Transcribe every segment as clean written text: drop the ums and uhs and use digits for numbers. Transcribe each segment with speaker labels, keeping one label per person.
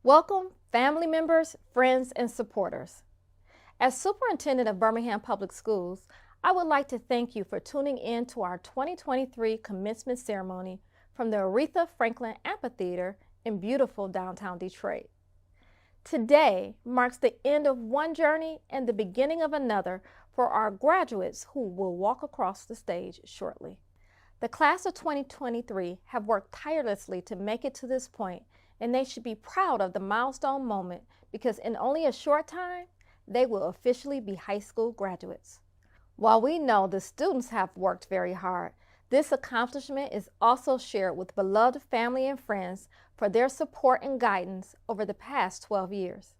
Speaker 1: Welcome, family members, friends, and supporters. As Superintendent of Birmingham Public Schools, I would like to thank you for tuning in to our 2023 commencement ceremony from the Aretha Franklin Amphitheater in beautiful downtown Detroit. Today marks the end of one journey and the beginning of another for our graduates who will walk across the stage shortly. The class of 2023 have worked tirelessly to make it to this point, and they should be proud of the milestone moment because in only a short time, they will officially be high school graduates. While we know the students have worked very hard, this accomplishment is also shared with beloved family and friends for their support and guidance over the past 12 years.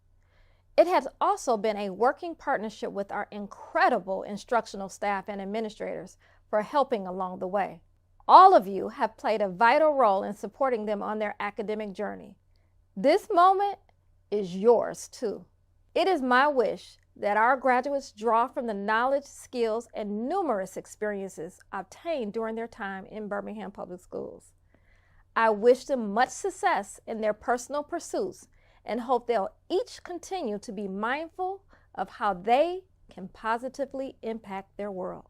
Speaker 1: It has also been a working partnership with our incredible instructional staff and administrators for helping along the way. All of you have played a vital role in supporting them on their academic journey. This moment is yours too. It is my wish that our graduates draw from the knowledge, skills, and numerous experiences obtained during their time in Birmingham Public Schools. I wish them much success in their personal pursuits and hope they'll each continue to be mindful of how they can positively impact their world.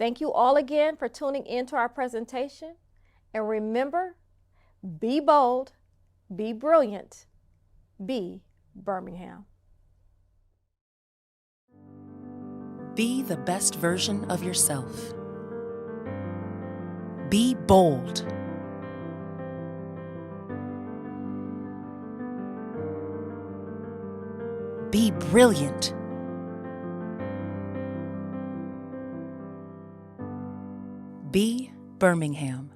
Speaker 1: Thank you all again for tuning in to our presentation. And remember, be bold, be brilliant, be Birmingham.
Speaker 2: Be the best version of yourself. Be bold. Be brilliant. Be Birmingham.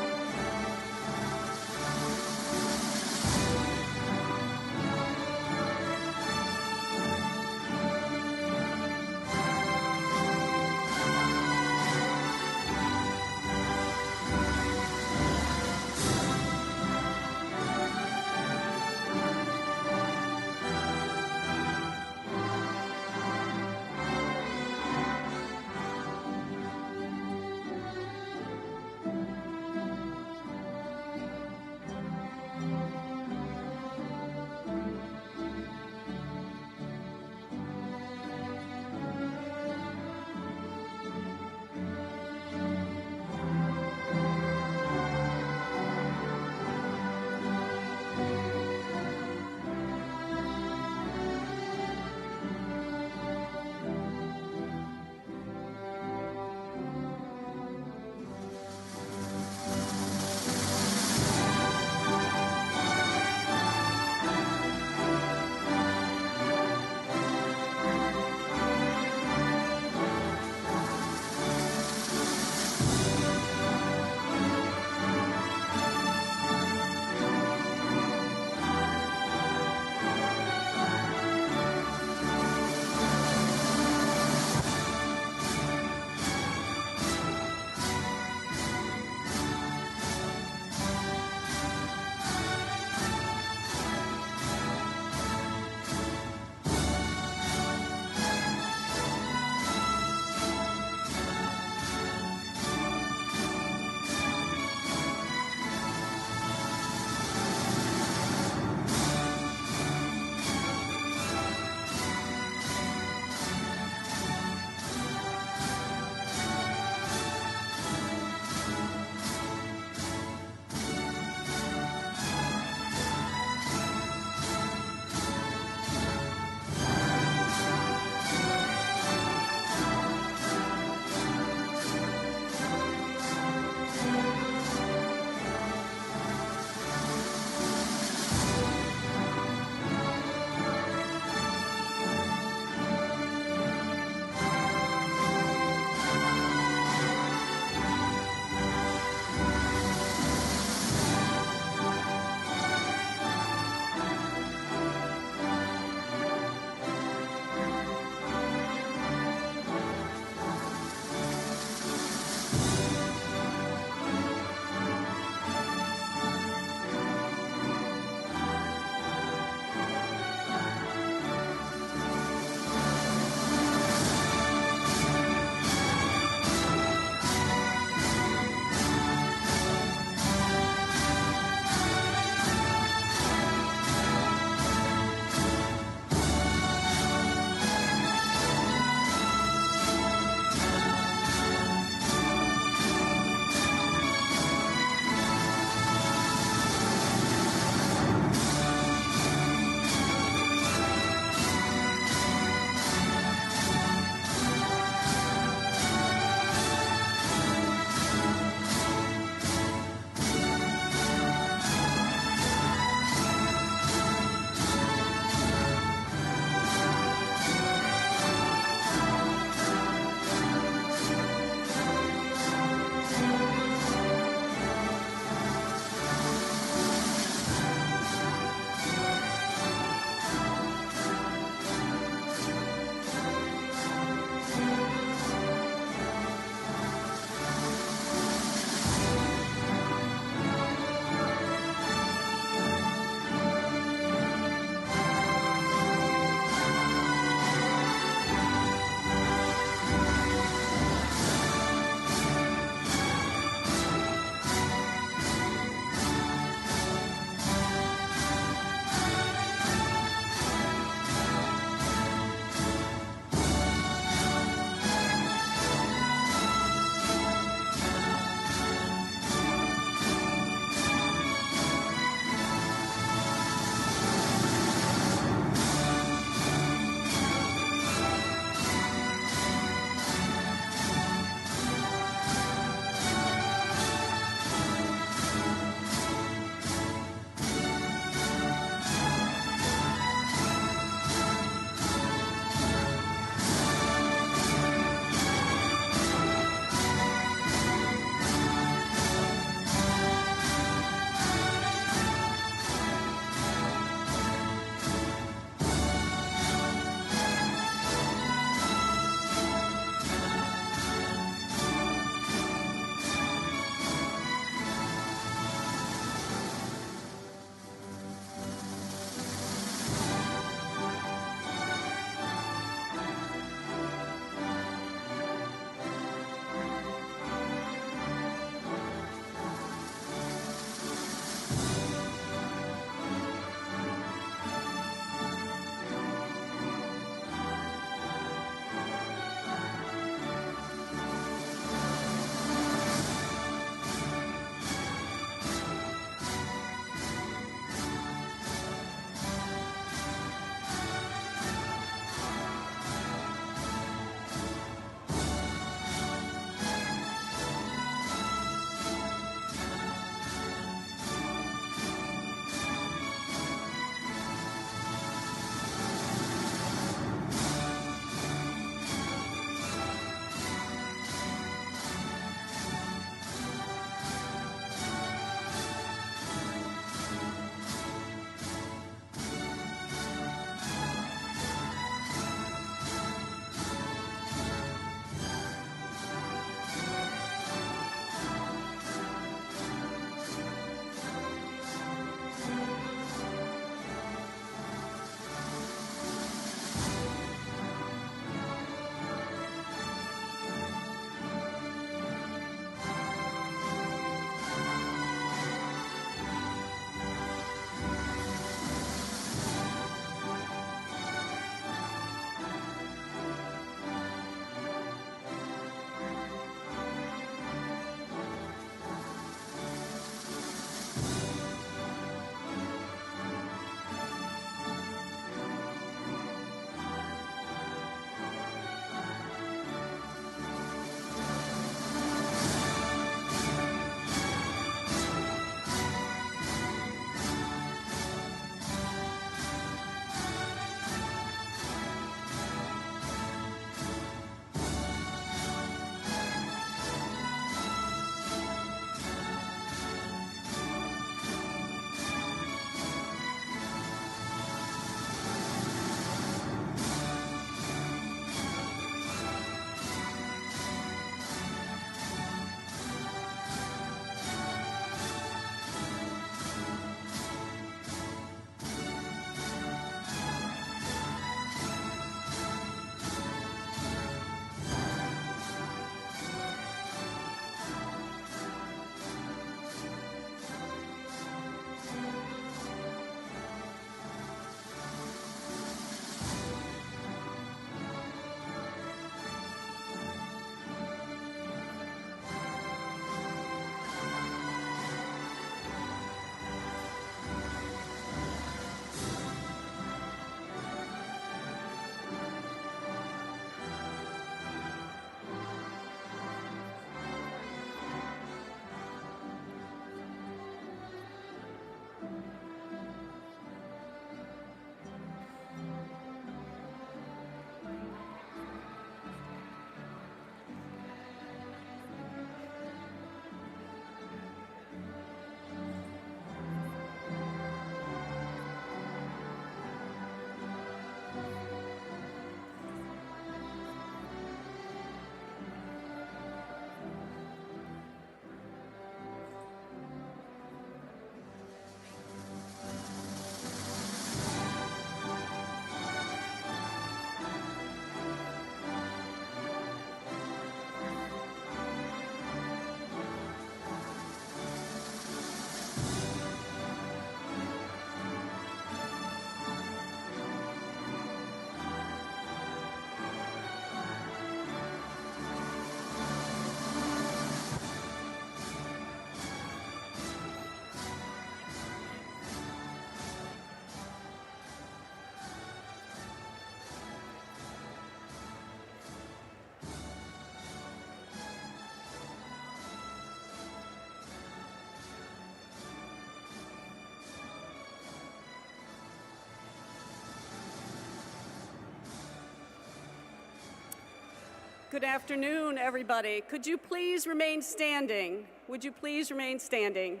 Speaker 3: Good afternoon, everybody. Could you please remain standing? Would you please remain standing?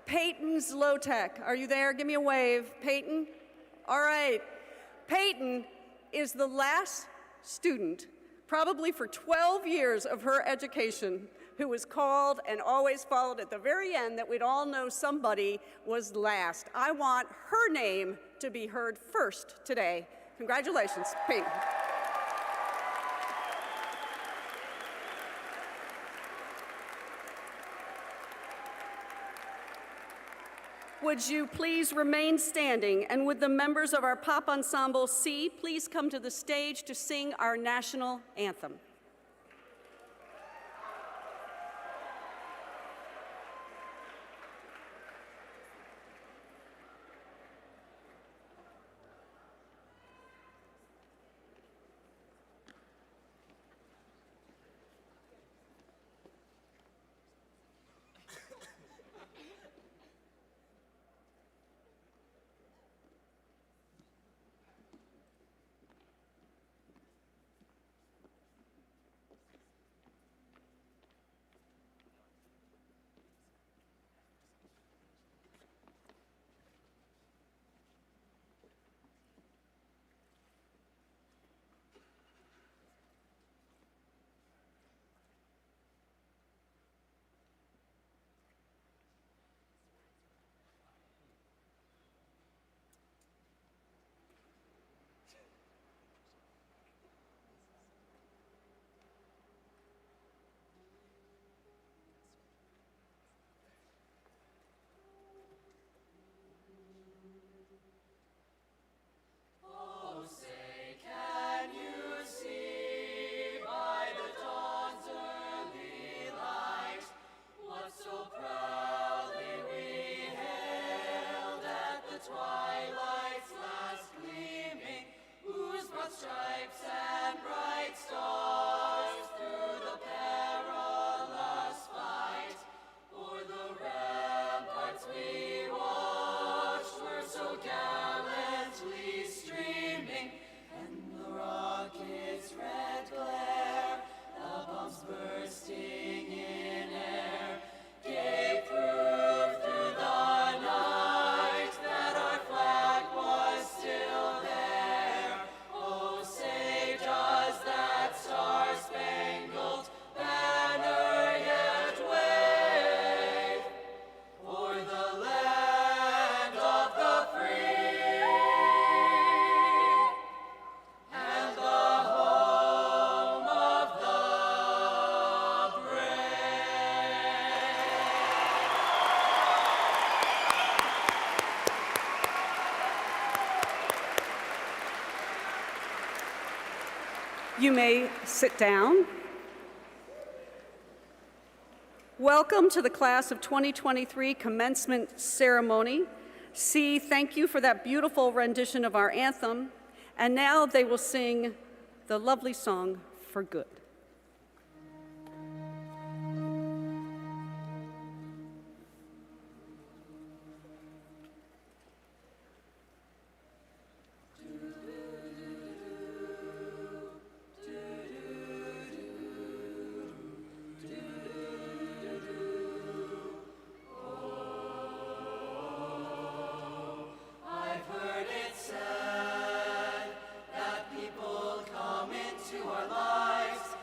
Speaker 3: Peyton Zlotek, are you there? Give me a wave. Peyton? All right. Peyton is the last student, probably for 12 years of her education, who was called and always followed at the very end that we'd all know somebody was last. I want her name to be heard first today. Congratulations, Peyton. Would you please remain standing, and would the members of our pop ensemble C please come to the stage to sing our national anthem? You may sit down. Welcome to the class of 2023 commencement ceremony. C, thank you for that beautiful rendition of our anthem. And now they will sing the lovely song, For Good.
Speaker 4: Our lives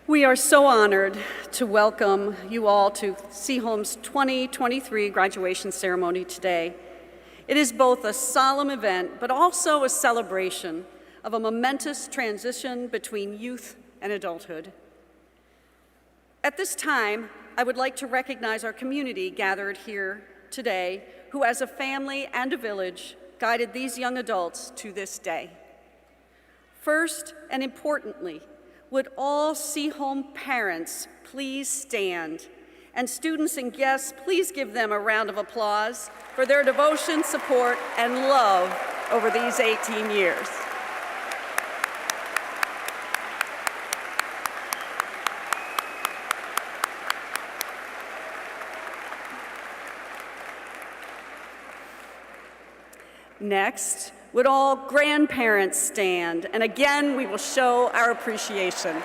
Speaker 3: We are so honored to welcome you all to Seaholm's 2023 graduation ceremony today. It is both a solemn event, but also a celebration of a momentous transition between youth and adulthood. At this time, I would like to recognize our community gathered here today, who as a family and a village guided these young adults to this day. First, and importantly, would all Seaholm parents please stand? And students and guests, please give them a round of applause for their devotion, support, and love over these 18 years. Next, would all grandparents stand? And again, we will show our appreciation.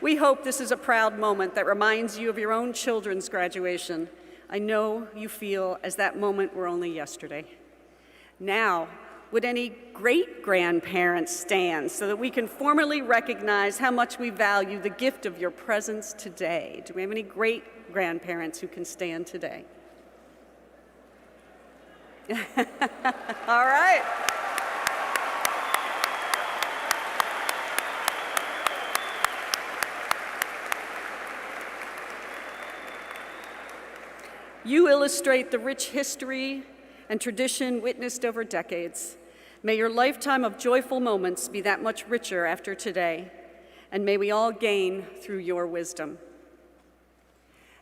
Speaker 3: We hope this is a proud moment that reminds you of your own children's graduation. I know you feel as that moment were only yesterday. Now, would any great-grandparents stand so that we can formally recognize how much we value the gift of your presence today? Do we have any great-grandparents who can stand today? All right. You illustrate the rich history and tradition witnessed over decades. May your lifetime of joyful moments be that much richer after today, and may we all gain through your wisdom.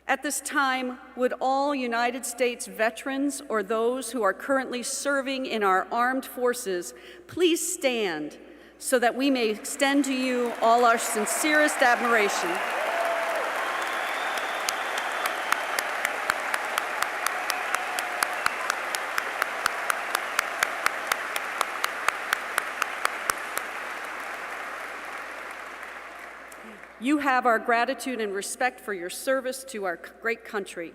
Speaker 3: At this time, would all United States veterans or those who are currently serving in our armed forces please stand so that we may extend to you all our sincerest admiration. You have our gratitude and respect for your service to our great country.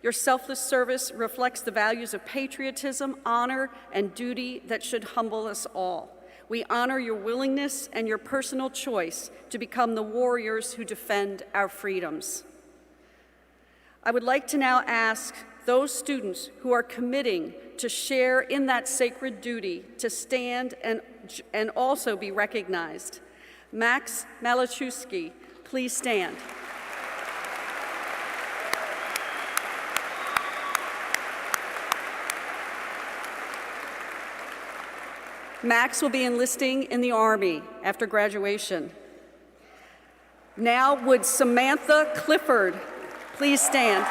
Speaker 3: Your selfless service reflects the values of patriotism, honor, and duty that should humble us all. We honor your willingness and your personal choice to become the warriors who defend our freedoms. I would like to now ask those students who are committing to share in that sacred duty to stand and also be recognized. Max Malachowski, please stand. Max will be enlisting in the Army after graduation. Now would Samantha Clifford please stand.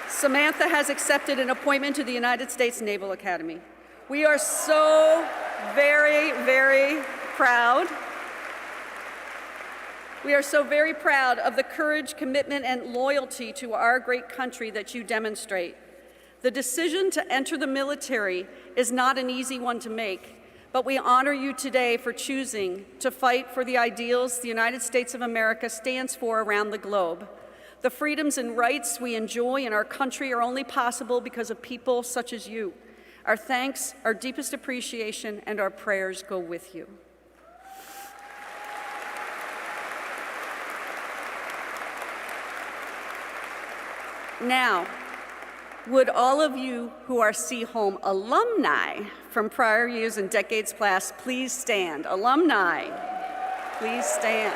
Speaker 3: Samantha has accepted an appointment to the United States Naval Academy. We are so very, very proud. We are so very proud of the courage, commitment, and loyalty to our great country that you demonstrate. The decision to enter the military is not an easy one to make, but we honor you today for choosing to fight for the ideals the United States of America stands for around the globe. The freedoms and rights we enjoy in our country are only possible because of people such as you. Our thanks, our deepest appreciation, and our prayers go with you. Now, would all of you who are Seaholm alumni from prior years and decades past please stand? Alumni, please stand.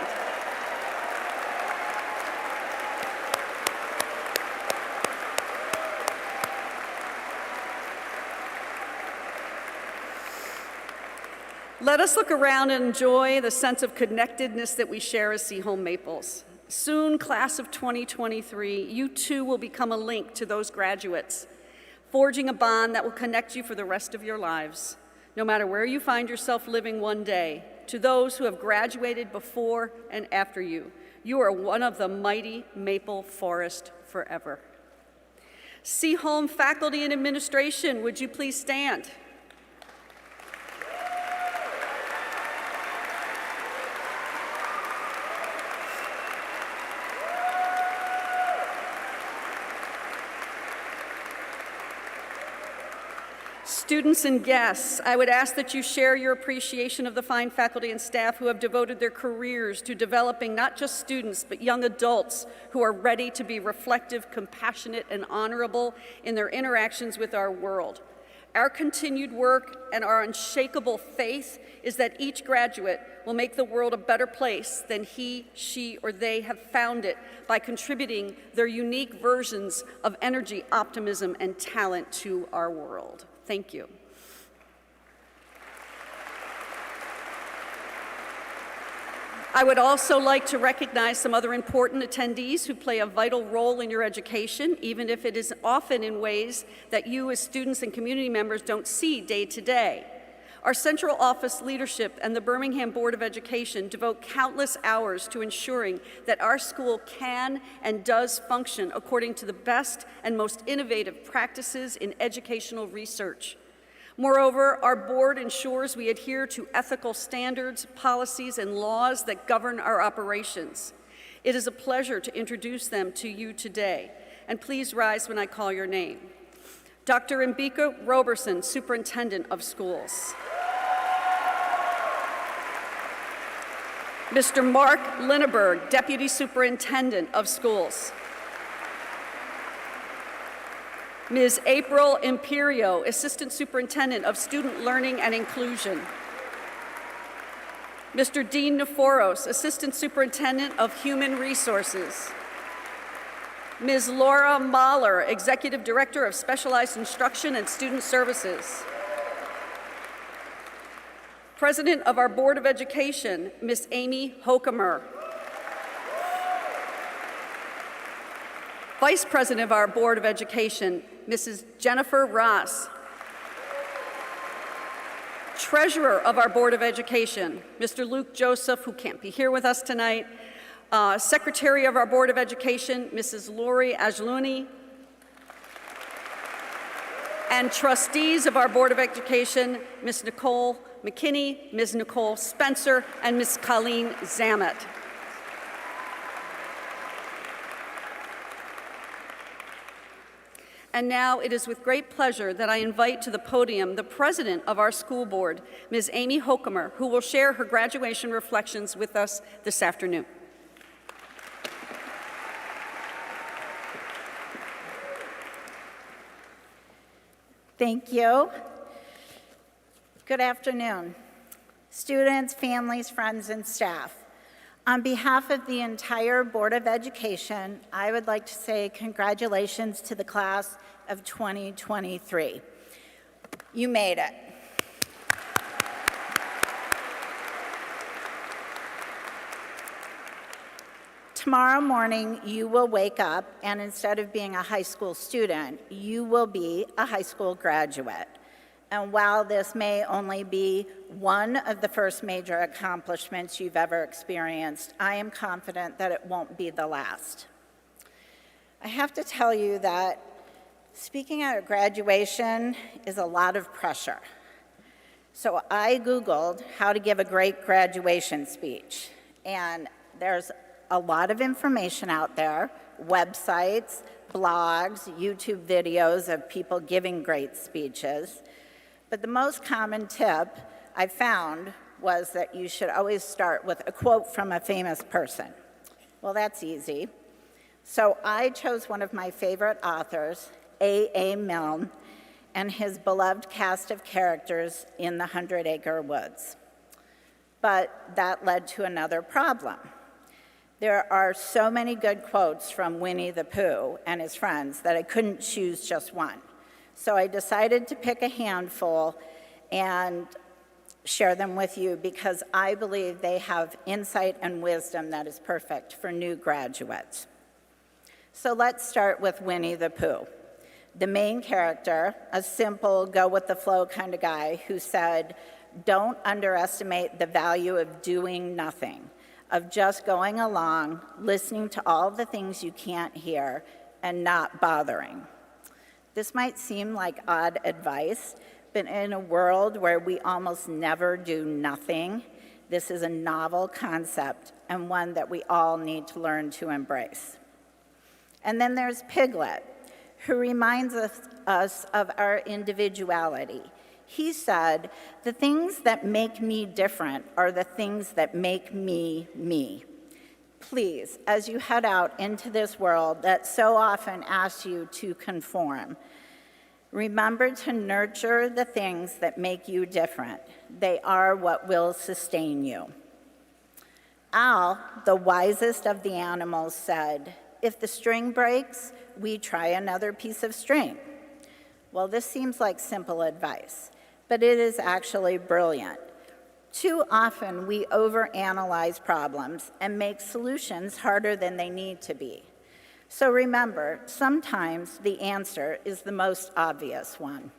Speaker 3: Let us look around and enjoy the sense of connectedness that we share as Seaholm Maples. Soon, class of 2023, you too will become a link to those graduates, forging a bond that will connect you for the rest of your lives, no matter where you find yourself living one day. To those who have graduated before and after you, you are one of the mighty maple forest forever. Seaholm faculty and administration, would you please stand? Students and guests, I would ask that you share your appreciation of the fine faculty and staff who have devoted their careers to developing not just students, but young adults who are ready to be reflective, compassionate, and honorable in their interactions with our world. Our continued work and our unshakable faith is that each graduate will make the world a better place than he, she, or they have found it by contributing their unique versions of energy, optimism, and talent to our world. Thank you. I would also like to recognize some other important attendees who play a vital role in your education, even if it is often in ways that you as students and community members don't see day to day. Our central office leadership and the Birmingham Board of Education devote countless hours to ensuring that our school can and does function according to the best and most innovative practices in educational research. Moreover, our board ensures we adhere to ethical standards, policies, and laws that govern our operations. It is a pleasure to introduce them to you today, and please rise when I call your name. Dr. Mbika Roberson, Superintendent of Schools. Mr. Mark Linneberg, Deputy Superintendent of Schools. Ms. April Imperio, Assistant Superintendent of Student Learning and Inclusion. Mr. Dean Neforos, Assistant Superintendent of Human Resources. Ms. Laura Mahler, Executive Director of Specialized Instruction and Student Services. President of our Board of Education, Ms. Amy Hokemer. Vice President of our Board of Education, Mrs. Jennifer Ross. Treasurer of our Board of Education, Mr. Luke Joseph, who can't be here with us tonight. Secretary of our Board of Education, Mrs. Lori Ajluni. And trustees of our Board of Education, Ms. Nicole McKinney, Ms. Nicole Spencer, and Ms. Colleen Zamet. And now it is with great pleasure that I invite to the podium the president of our school board, Ms. Amy Hokemer, who will share her graduation reflections with us this afternoon.
Speaker 4: Thank you. Good afternoon, students, families, friends, and staff. On behalf of the entire Board of Education, I would like to say congratulations to the class of 2023. You made it. Tomorrow morning, you will wake up, and instead of being a high school student, you will be a high school graduate. And while this may only be one of the first major accomplishments you've ever experienced, I am confident that it won't be the last. I have to tell you that speaking at a graduation is a lot of pressure. So I Googled how to give a great graduation speech, and there's a lot of information out there, websites, blogs, YouTube videos of people giving great speeches. But the most common tip I found was that you should always start with a quote from a famous person. Well, that's easy. So I chose one of my favorite authors, A.A. Milne, and his beloved cast of characters in The 100-Acre Woods. But that led to another problem. There are so many good quotes from Winnie the Pooh and his friends that I couldn't choose just one. So I decided to pick a handful and share them with you because I believe they have insight and wisdom that is perfect for new graduates. So let's start with Winnie the Pooh, the main character, a simple, go-with-the-flow kind of guy who said, "Don't underestimate the value of doing nothing, of just going along, listening to all the things you can't hear, and not bothering." This might seem like odd advice, but in a world where we almost never do nothing, this is a novel concept and one that we all need to learn to embrace. And then there's Piglet, who reminds us of our individuality. He said, "The things that make me different are the things that make me, me." Please, as you head out into this world that so often asks you to conform, remember to nurture the things that make you different. They are what will sustain you. Al, the wisest of the animals, said, "If the string breaks, we try another piece of string." Well, this seems like simple advice, but it is actually brilliant. Too often, we overanalyze problems and make solutions harder than they need to be. So remember, sometimes the answer is the most obvious one.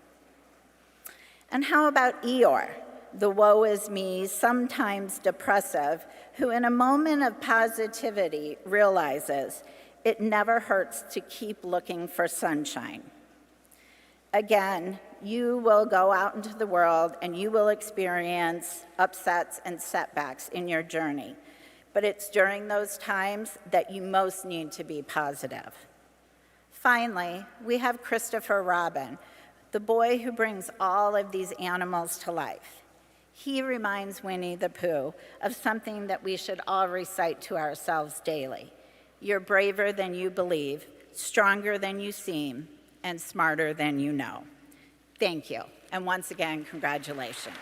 Speaker 4: And how about Eeyore, the woe is me, sometimes depressive, who in a moment of positivity realizes it never hurts to keep looking for sunshine? Again, you will go out into the world and you will experience upsets and setbacks in your journey. But it's during those times that you most need to be positive. Finally, we have Christopher Robin, the boy who brings all of these animals to life. He reminds Winnie the Pooh of something that we should all recite to ourselves daily. You're braver than you believe, stronger than you seem, and smarter than you know. Thank you, and once again, congratulations.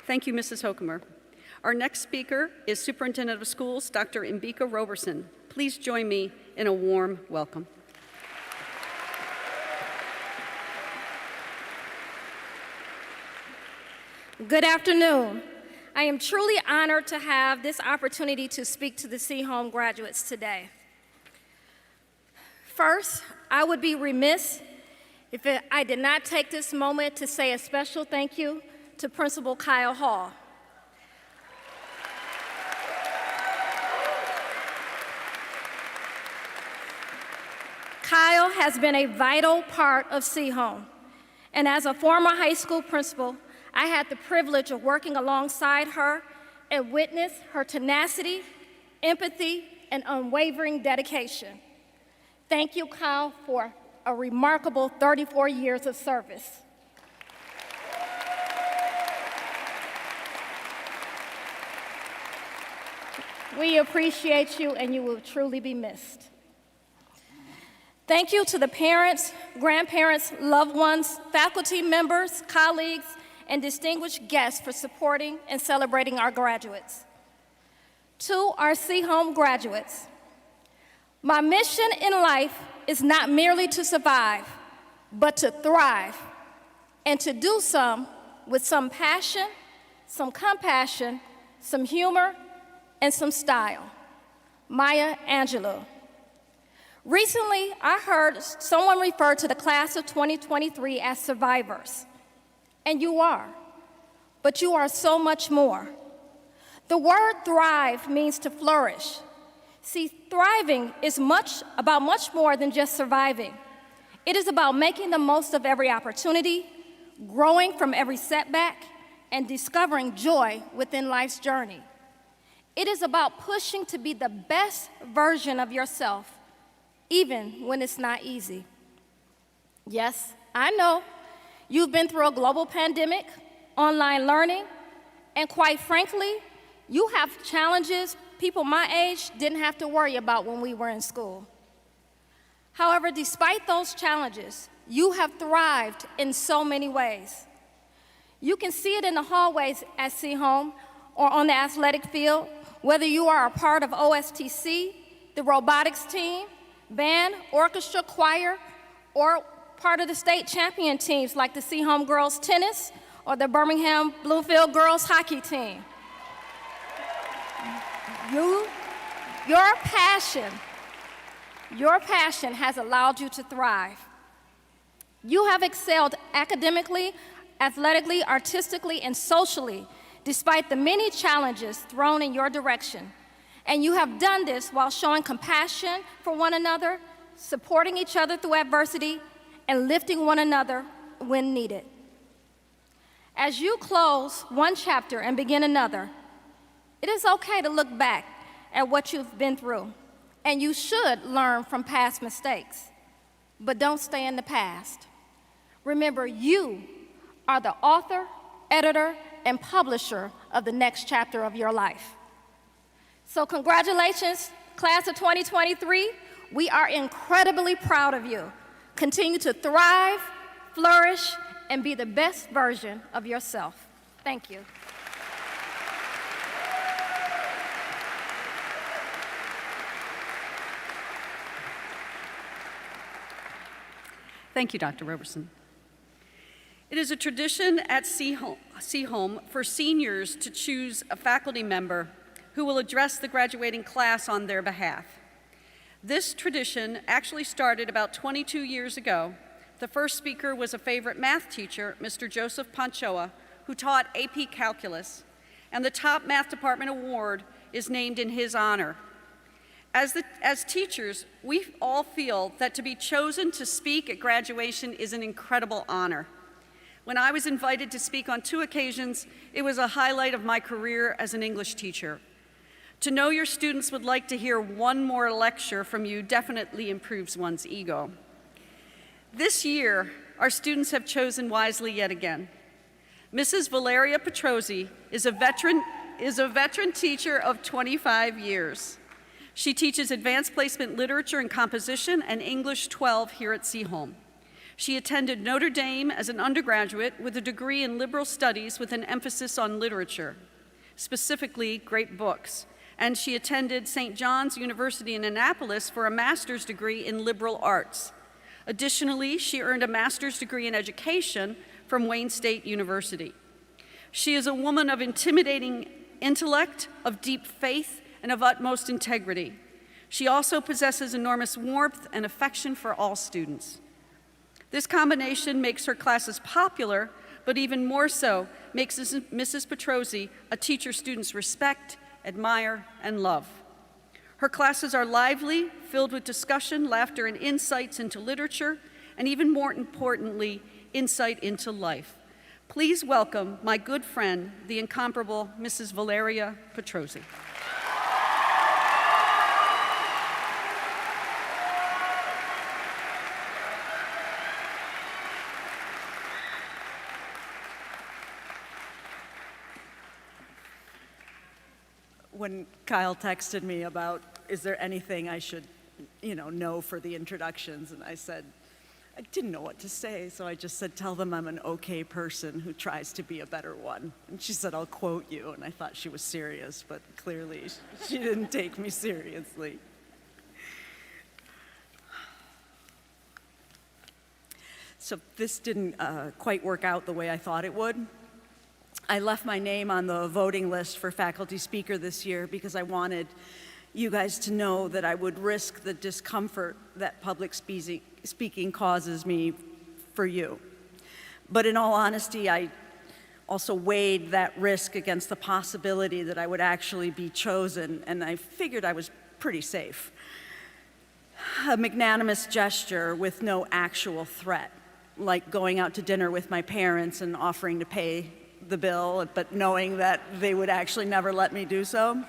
Speaker 3: Thank you, Mrs. Hokemer. Our next speaker is Superintendent of Schools, Dr. Mbika Roberson. Please join me in a warm welcome.
Speaker 1: Good afternoon. I am truly honored to have this opportunity to speak to the Seaholm graduates today. First, I would be remiss if I did not take this moment to say a special thank you to Principal Kyle Hall. Kyle has been a vital part of Seaholm, and as a former high school principal, I had the privilege of working alongside her and witnessed her tenacity, empathy, and unwavering dedication. Thank you, Kyle, for a remarkable 34 years of service. We appreciate you, and you will truly be missed. Thank you to the parents, grandparents, loved ones, faculty members, colleagues, and distinguished guests for supporting and celebrating our graduates. To our Seaholm graduates, my mission in life is not merely to survive, but to thrive, and to do so with some passion, some compassion, some humor, and some style. Maya Angelou. Recently, I heard someone refer to the class of 2023 as survivors. And you are, but you are so much more. The word thrive means to flourish. See, thriving is about much more than just surviving. It is about making the most of every opportunity, growing from every setback, and discovering joy within life's journey. It is about pushing to be the best version of yourself, even when it's not easy. Yes, I know you've been through a global pandemic, online learning, and quite frankly, you have challenges people my age didn't have to worry about when we were in school. However, despite those challenges, you have thrived in so many ways. You can see it in the hallways at Seaholm or on the athletic field, whether you are a part of OSTC, the robotics team, band, orchestra, choir, or part of the state champion teams like the Seaholm girls tennis or the Birmingham Bluefield girls hockey team. Your passion has allowed you to thrive. You have excelled academically, athletically, artistically, and socially, despite the many challenges thrown in your direction. And you have done this while showing compassion for one another, supporting each other through adversity, and lifting one another when needed. As you close one chapter and begin another, it is okay to look back at what you've been through, and you should learn from past mistakes, but don't stay in the past. Remember, you are the author, editor, and publisher of the next chapter of your life. So congratulations, class of 2023. We are incredibly proud of you. Continue to thrive, flourish, and be the best version of yourself. Thank you.
Speaker 3: Thank you, Dr. Roberson. It is a tradition at Seaholm for seniors to choose a faculty member who will address the graduating class on their behalf. This tradition actually started about 22 years ago. The first speaker was a favorite math teacher, Mr. Joseph Panchoa, who taught AP Calculus, and the top math department award is named in his honor. As teachers, we all feel that to be chosen to speak at graduation is an incredible honor. When I was invited to speak on 2 occasions, it was a highlight of my career as an English teacher. To know your students would like to hear one more lecture from you definitely improves one's ego. This year, our students have chosen wisely yet again. Mrs. Valeria Petrozzi is a veteran teacher of 25 years. She teaches advanced placement literature and composition and English 12 here at Seaholm. She attended Notre Dame as an undergraduate with a degree in liberal studies with an emphasis on literature, specifically great books. And she attended St. John's University in Annapolis for a master's degree in liberal arts. Additionally, she earned a master's degree in education from Wayne State University. She is a woman of intimidating intellect, of deep faith, and of utmost integrity. She also possesses enormous warmth and affection for all students. This combination makes her classes popular, but even more so, makes Mrs. Petrozzi a teacher students respect, admire, and love. Her classes are lively, filled with discussion, laughter, and insights into literature, and even more importantly, insight into life. Please welcome my good friend, the incomparable Mrs. Valeria Petrosi. When Kyle texted me about, is there anything I should, know for the introductions, and I said, I didn't know what to say, so I just said, tell them I'm an okay person who tries to be a better one. And she said, I'll quote you, and I thought she was serious, but clearly she didn't take me seriously. So this didn't quite work out the way I thought it would. I left my name on the voting list for faculty speaker this year because I wanted you guys to know that I would risk the discomfort that public speaking causes me for you. But in all honesty, I also weighed that risk against the possibility that I would actually be chosen, and I figured I was pretty safe. A magnanimous gesture with no actual threat, like going out to dinner with my parents and offering to pay the bill, but knowing that they would actually never let me do so.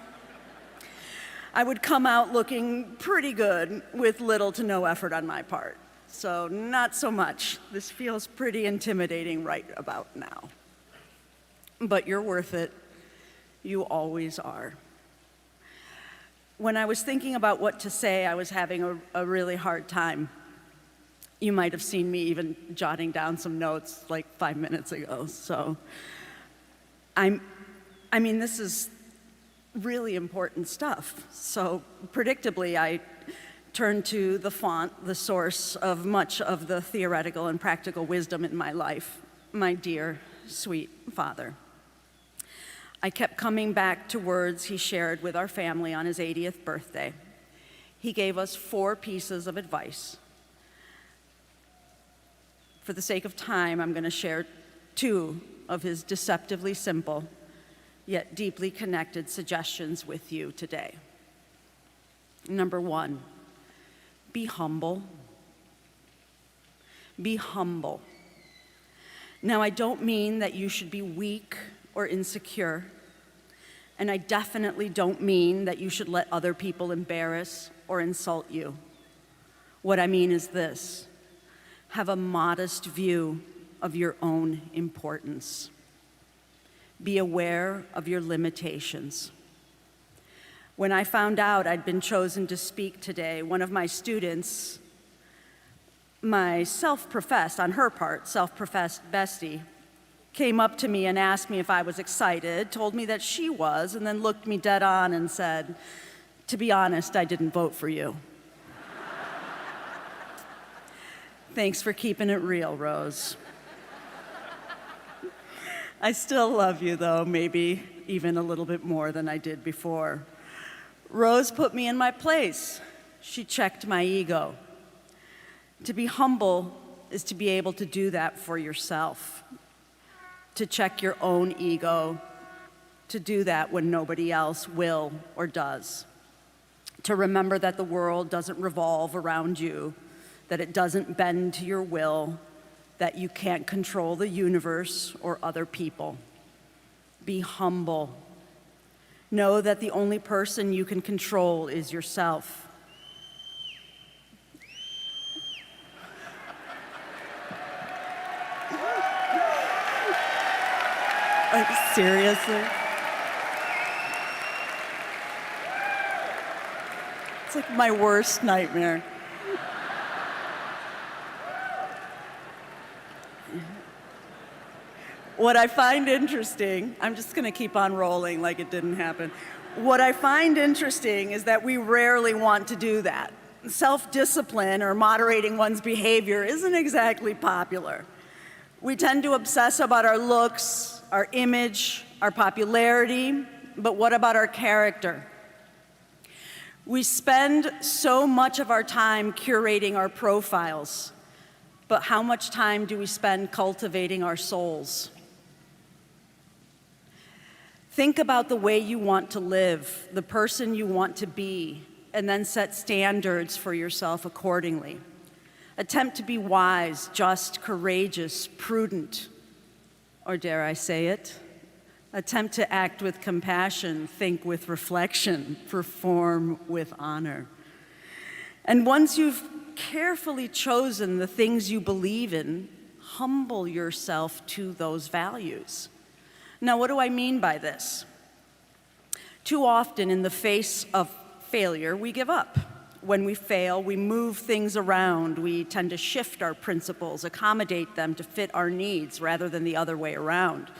Speaker 3: I would come out looking pretty good with little to no effort on my part. So not so much. This feels pretty intimidating right about now. But you're worth it. You always are. When I was thinking about what to say, I was having a really hard time. You might have seen me even jotting down some notes like 5 minutes ago. So this is really important stuff. So predictably, I turned to the font, the source of much of the theoretical and practical wisdom in my life, my dear, sweet father. I kept coming back to words he shared with our family on his 80th birthday. He gave us 4 pieces of advice. For the sake of time, I'm going to share 2 of his deceptively simple, yet deeply connected suggestions with you today. Number 1, be humble. Be humble. Now, I don't mean that you should be weak or insecure, and I definitely don't mean that you should let other people embarrass or insult you. What I mean is this: have a modest view of your own importance. Be aware of your limitations. When I found out I'd been chosen to speak today, one of my students, my self-professed, on her part, self-professed bestie, came up to me and asked me if I was excited, told me that she was, and then looked me dead on and said, "To be honest, I didn't vote for you." Thanks for keeping it real, Rose. I still love you, though, maybe even a little bit more than I did before. Rose put me in my place. She checked my ego. To be humble is to be able to do that for yourself, to check your own ego, to do that when nobody else will or does, to remember that the world doesn't revolve around you, that it doesn't bend to your will, that you can't control the universe or other people. Be humble. Know that the only person you can control is yourself. Like, seriously? It's like my worst nightmare. What I find interesting, I'm just going to keep on rolling like it didn't happen. What I find interesting is that we rarely want to do that. Self-discipline or moderating one's behavior isn't exactly popular. We tend to obsess about our looks, our image, our popularity, but what about our character? We spend so much of our time curating our profiles, but how much time do we spend cultivating our souls? Think about the way you want to live, the person you want to be, and then set standards for yourself accordingly. Attempt to be wise, just, courageous, prudent. or dare I say it, attempt to act with compassion, think with reflection, perform with honor. And once you've carefully chosen the things you believe in, humble yourself to those values. Now, what do I mean by this? Too often, in the face of failure, we give up. When we fail, we move things around. We tend to shift our principles, accommodate them to fit our needs rather than the other way around.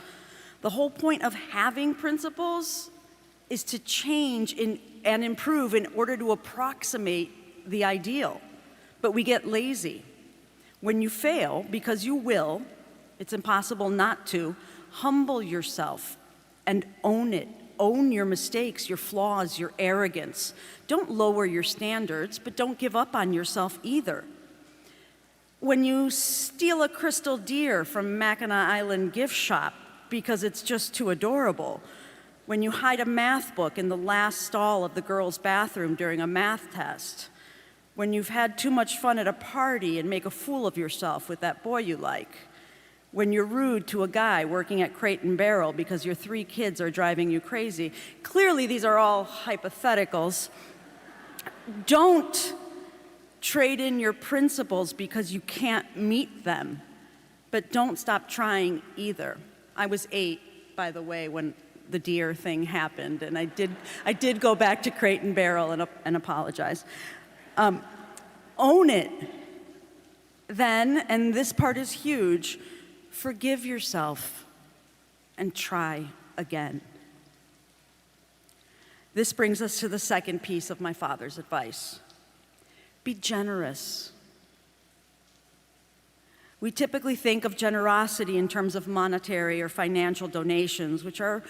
Speaker 3: The whole point of having principles is to change and improve in order to approximate the ideal. But we get lazy. When you fail, because you will, it's impossible not to, humble yourself and own it. Own your mistakes, your flaws, your arrogance. Don't lower your standards, but don't give up on yourself either. When you steal a crystal deer from Mackinac Island gift shop because it's just too adorable, when you hide a math book in the last stall of the girls' bathroom during a math test, when you've had too much fun at a party and make a fool of yourself with that boy you like, when you're rude to a guy working at Crate and Barrel because your 3 kids are driving you crazy. Clearly, these are all hypotheticals. Don't trade in your principles because you can't meet them, but don't stop trying either. I was 8, by the way, when the deer thing happened, and I did go back to Crate and Barrel and apologize. Own it. Then, and this part is huge, forgive yourself and try again. This brings us to the second piece of my father's advice. Be generous. We typically think of generosity in terms of monetary or financial donations, which are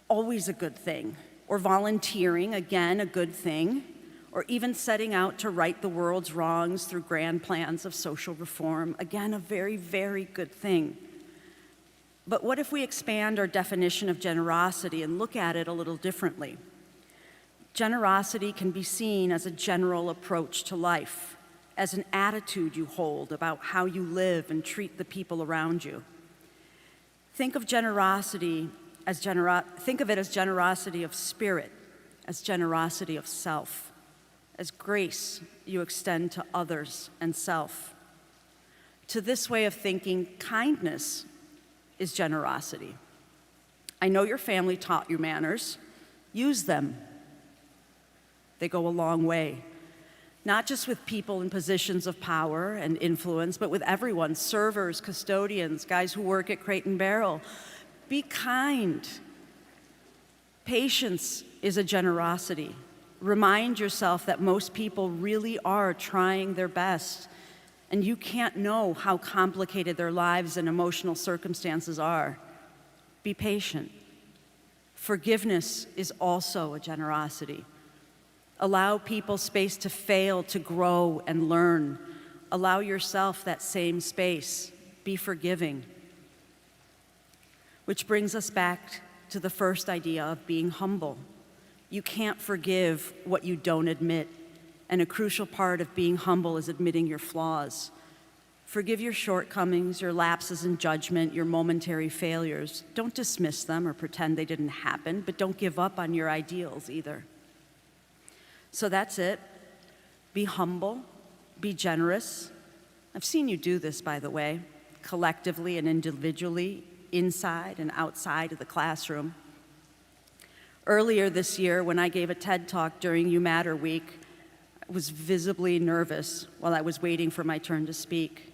Speaker 3: always a good thing, or volunteering, again, a good thing, or even setting out to right the world's wrongs through grand plans of social reform. Again, a very, very good thing. But what if we expand our definition of generosity and look at it a little differently? Generosity can be seen as a general approach to life, as an attitude you hold about how you live and treat the people around you. Think of generosity as think of it as generosity of spirit, as generosity of self, as grace you extend to others and self. To this way of thinking, kindness is generosity. I know your family taught you manners. Use them. They go a long way. Not just with people in positions of power and influence, but with everyone, servers, custodians, guys who work at Crate and Barrel. Be kind. Patience is a generosity. Remind yourself that most people really are trying their best, and you can't know how complicated their lives and emotional circumstances are. Be patient. Forgiveness is also a generosity. Allow people space to fail, to grow and learn. Allow yourself that same space. Be forgiving. Which brings us back to the first idea of being humble. You can't forgive what you don't admit, and a crucial part of being humble is admitting your flaws. Forgive your shortcomings, your lapses in judgment, your momentary failures. Don't dismiss them or pretend they didn't happen, but don't give up on your ideals either. So that's it. Be humble, be generous. I've seen you do this, by the way, collectively and individually, inside and outside of the classroom. Earlier this year, when I gave a TED Talk during You Matter Week, I was visibly nervous while I was waiting for my turn to speak.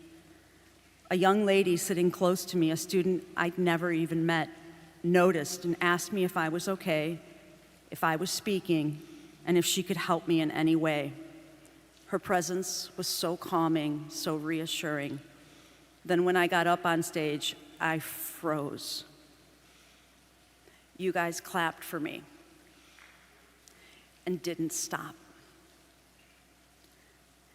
Speaker 3: A young lady sitting close to me, a student I'd never even met, noticed and asked me if I was okay, if I was speaking, and if she could help me in any way. Her presence was so calming, so reassuring. Then when I got up on stage, I froze. You guys clapped for me and didn't stop.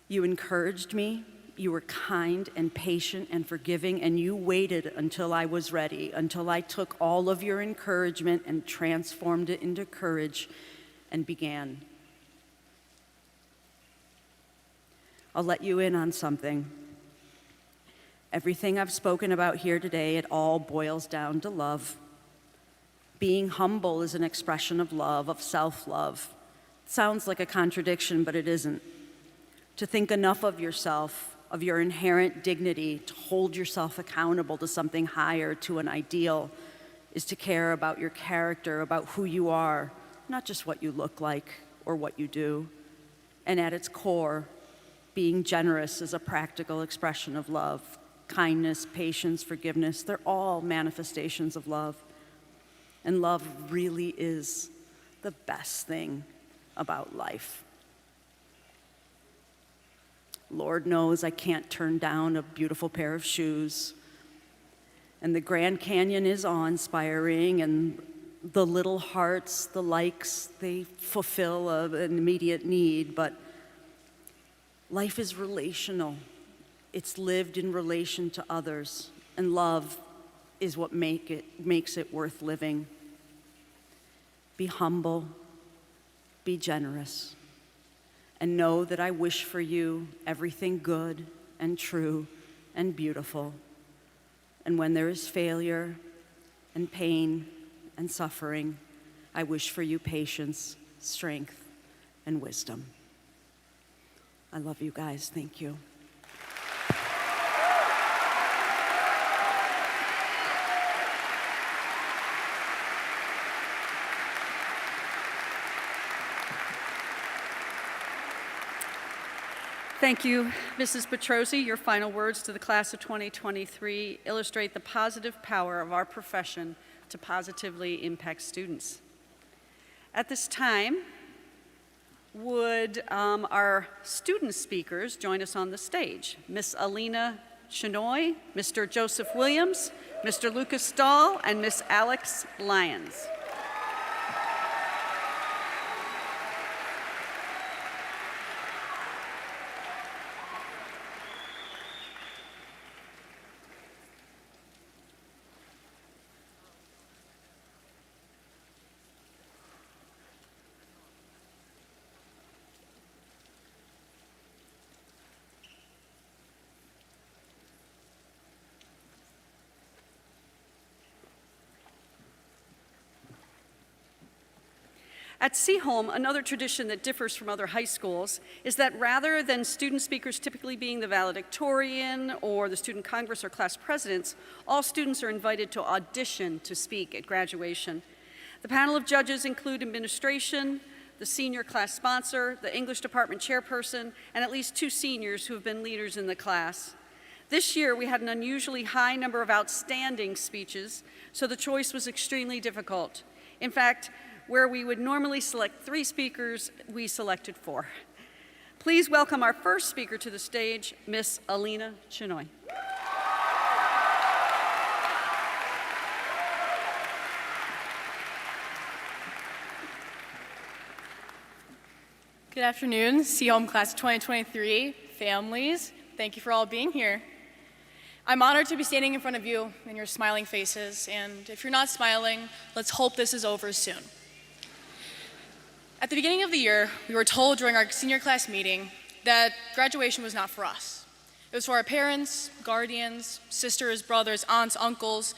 Speaker 3: You encouraged me, you were kind and patient and forgiving, and you waited until I was ready, until I took all of your encouragement and transformed it into courage and began. I'll let you in on something. Everything I've spoken about here today, it all boils down to love. Being humble is an expression of love, of self-love. Sounds like a contradiction, but it isn't. To think enough of yourself, of your inherent dignity, to hold yourself accountable to something higher, to an ideal, is to care about your character, about who you are, not just what you look like or what you do. And at its core, being generous is a practical expression of love. Kindness, patience, forgiveness, they're all manifestations of love. And love really is the best thing about life. Lord knows I can't turn down a beautiful pair of shoes. And the Grand Canyon is awe-inspiring, and the little hearts, the likes, they fulfill an immediate need, but life is relational. It's lived in relation to others, and love is what makes it worth living. Be humble, be generous, and know that I wish for you everything good and true and beautiful. And when there is failure and pain and suffering, I wish for you patience, strength, and wisdom. I love you guys. Thank you. Thank you, Mrs. Petrosi. Your final words to the class of 2023 illustrate the positive power of our profession to positively impact students. At this time, would our student speakers join us on the stage? Miss Alina Chenoy, Mr. Joseph Williams, Mr. Lucas Stahl, and Miss Alex Lyons. At Seaholm, another tradition that differs from other high schools is that rather than student speakers typically being the valedictorian or the student congress or class presidents, all students are invited to audition to speak at graduation. The panel of judges include administration, the senior class sponsor, the English department chairperson, and at least 2 seniors who have been leaders in the class. This year, we had an unusually high number of outstanding speeches, so the choice was extremely difficult. In fact, where we would normally select 3 speakers, we selected 4. Please welcome our first speaker to the stage, Miss Alina Chenoy.
Speaker 5: Good afternoon, Seaholm Class of 2023 families. Thank you for all being here. I'm honored to be standing in front of you and your smiling faces, and if you're not smiling, let's hope this is over soon. At the beginning of the year, we were told during our senior class meeting that graduation was not for us. It was for our parents, guardians, sisters, brothers, aunts, uncles,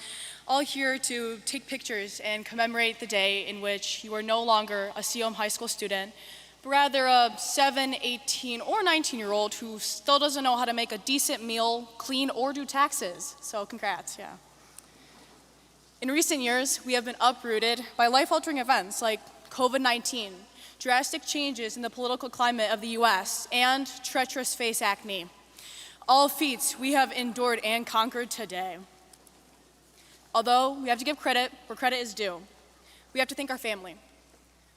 Speaker 5: all here to take pictures and commemorate the day in which you are no longer a Seaholm High School student, but rather a 7, 18, or 19-year-old who still doesn't know how to make a decent meal, clean, or do taxes. So congrats, yeah. In recent years, we have been uprooted by life-altering events like COVID-19, drastic changes in the political climate of the US, and treacherous face acne. All feats we have endured and conquered today. Although we have to give credit where credit is due, we have to thank our family.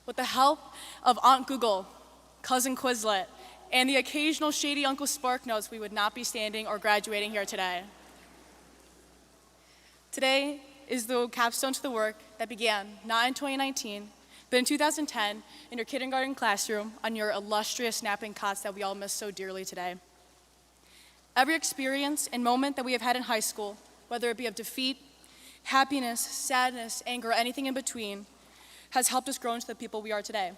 Speaker 5: With the help of Aunt Google, Cousin Quizlet, and the occasional shady Uncle Sparknotes, we would not be standing or graduating here today. Today is the capstone to the work that began not in 2019, but in 2010, in your kindergarten classroom, on your illustrious napping cots that we all miss so dearly today. Every experience and moment that we have had in high school, whether it be of defeat, happiness, sadness, anger, or anything in between, has helped us grow into the people we are today.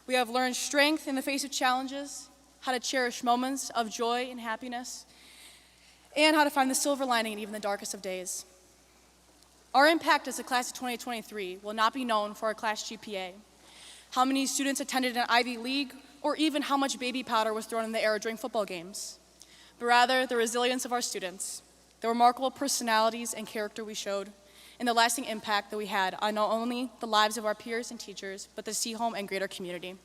Speaker 5: We have learned strength in the face of challenges, how to cherish moments of joy and happiness, and how to find the silver lining in even the darkest of days. Our impact as a class of 2023 will not be known for our class GPA, how many students attended an Ivy League, or even how much baby powder was thrown in the air during football games, but rather the resilience of our students, the remarkable personalities and character we showed, and the lasting impact that we had on not only the lives of our peers and teachers, but the Seaholm and greater community.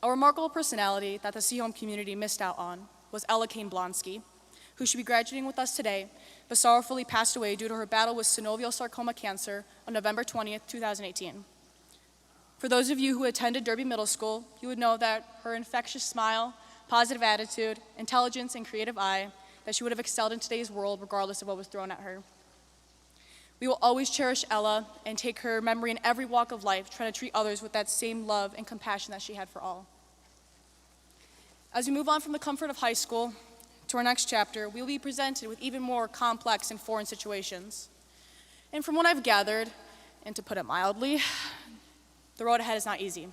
Speaker 5: A remarkable personality that the Seaholm community missed out on was Ella Kane Blonsky, who should be graduating with us today, but sorrowfully passed away due to her battle with synovial sarcoma cancer on November 20th, 2018. For those of you who attended Derby Middle School, you would know that her infectious smile, positive attitude, intelligence, and creative eye, that she would have excelled in today's world regardless of what was thrown at her. We will always cherish Ella and take her memory in every walk of life, trying to treat others with that same love and compassion that she had for all. As we move on from the comfort of high school to our next chapter, we will be presented with even more complex and foreign situations. And from what I've gathered, and to put it mildly, the road ahead is not easy.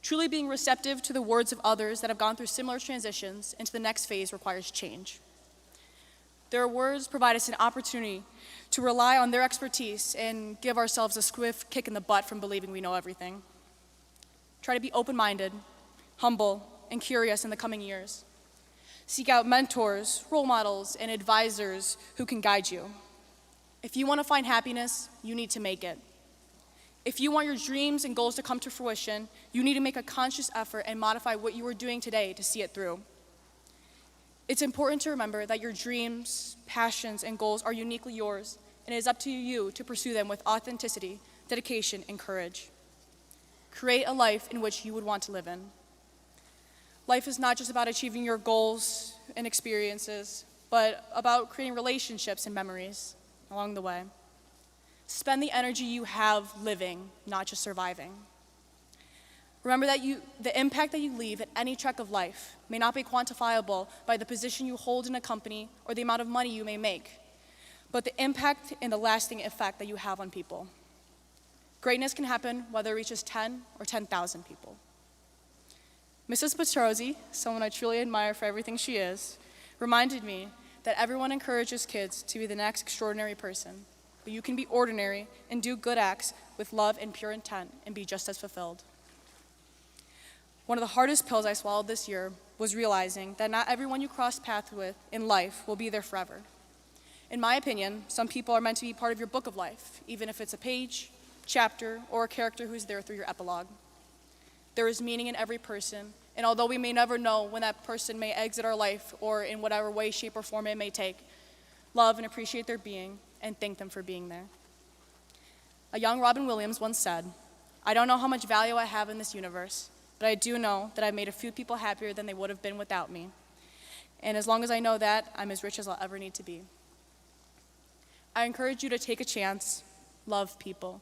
Speaker 5: Truly being receptive to the words of others that have gone through similar transitions into the next phase requires change. Their words provide us an opportunity to rely on their expertise and give ourselves a swift kick in the butt from believing we know everything. Try to be open-minded, humble, and curious in the coming years. Seek out mentors, role models, and advisors who can guide you. If you want to find happiness, you need to make it. If you want your dreams and goals to come to fruition, you need to make a conscious effort and modify what you are doing today to see it through. It's important to remember that your dreams, passions, and goals are uniquely yours, and it is up to you to pursue them with authenticity, dedication, and courage. Create a life in which you would want to live in. Life is not just about achieving your goals and experiences, but about creating relationships and memories along the way. Spend the energy you have living, not just surviving. Remember that the impact that you leave at any trek of life may not be quantifiable by the position you hold in a company or the amount of money you may make, but the impact and the lasting effect that you have on people. Greatness can happen whether it reaches 10 or 10,000 people. Mrs. Petrozzi, someone I truly admire for everything she is, reminded me that everyone encourages kids to be the next extraordinary person, but you can be ordinary and do good acts with love and pure intent and be just as fulfilled. One of the hardest pills I swallowed this year was realizing that not everyone you cross paths with in life will be there forever. In my opinion, some people are meant to be part of your book of life, even if it's a page, chapter, or a character who's there through your epilogue. There is meaning in every person, and although we may never know when that person may exit our life or in whatever way, shape, or form it may take, love and appreciate their being and thank them for being there. A young Robin Williams once said, "I don't know how much value I have in this universe, but I do know that I've made a few people happier than they would have been without me. And as long as I know that, I'm as rich as I'll ever need to be." I encourage you to take a chance, love people,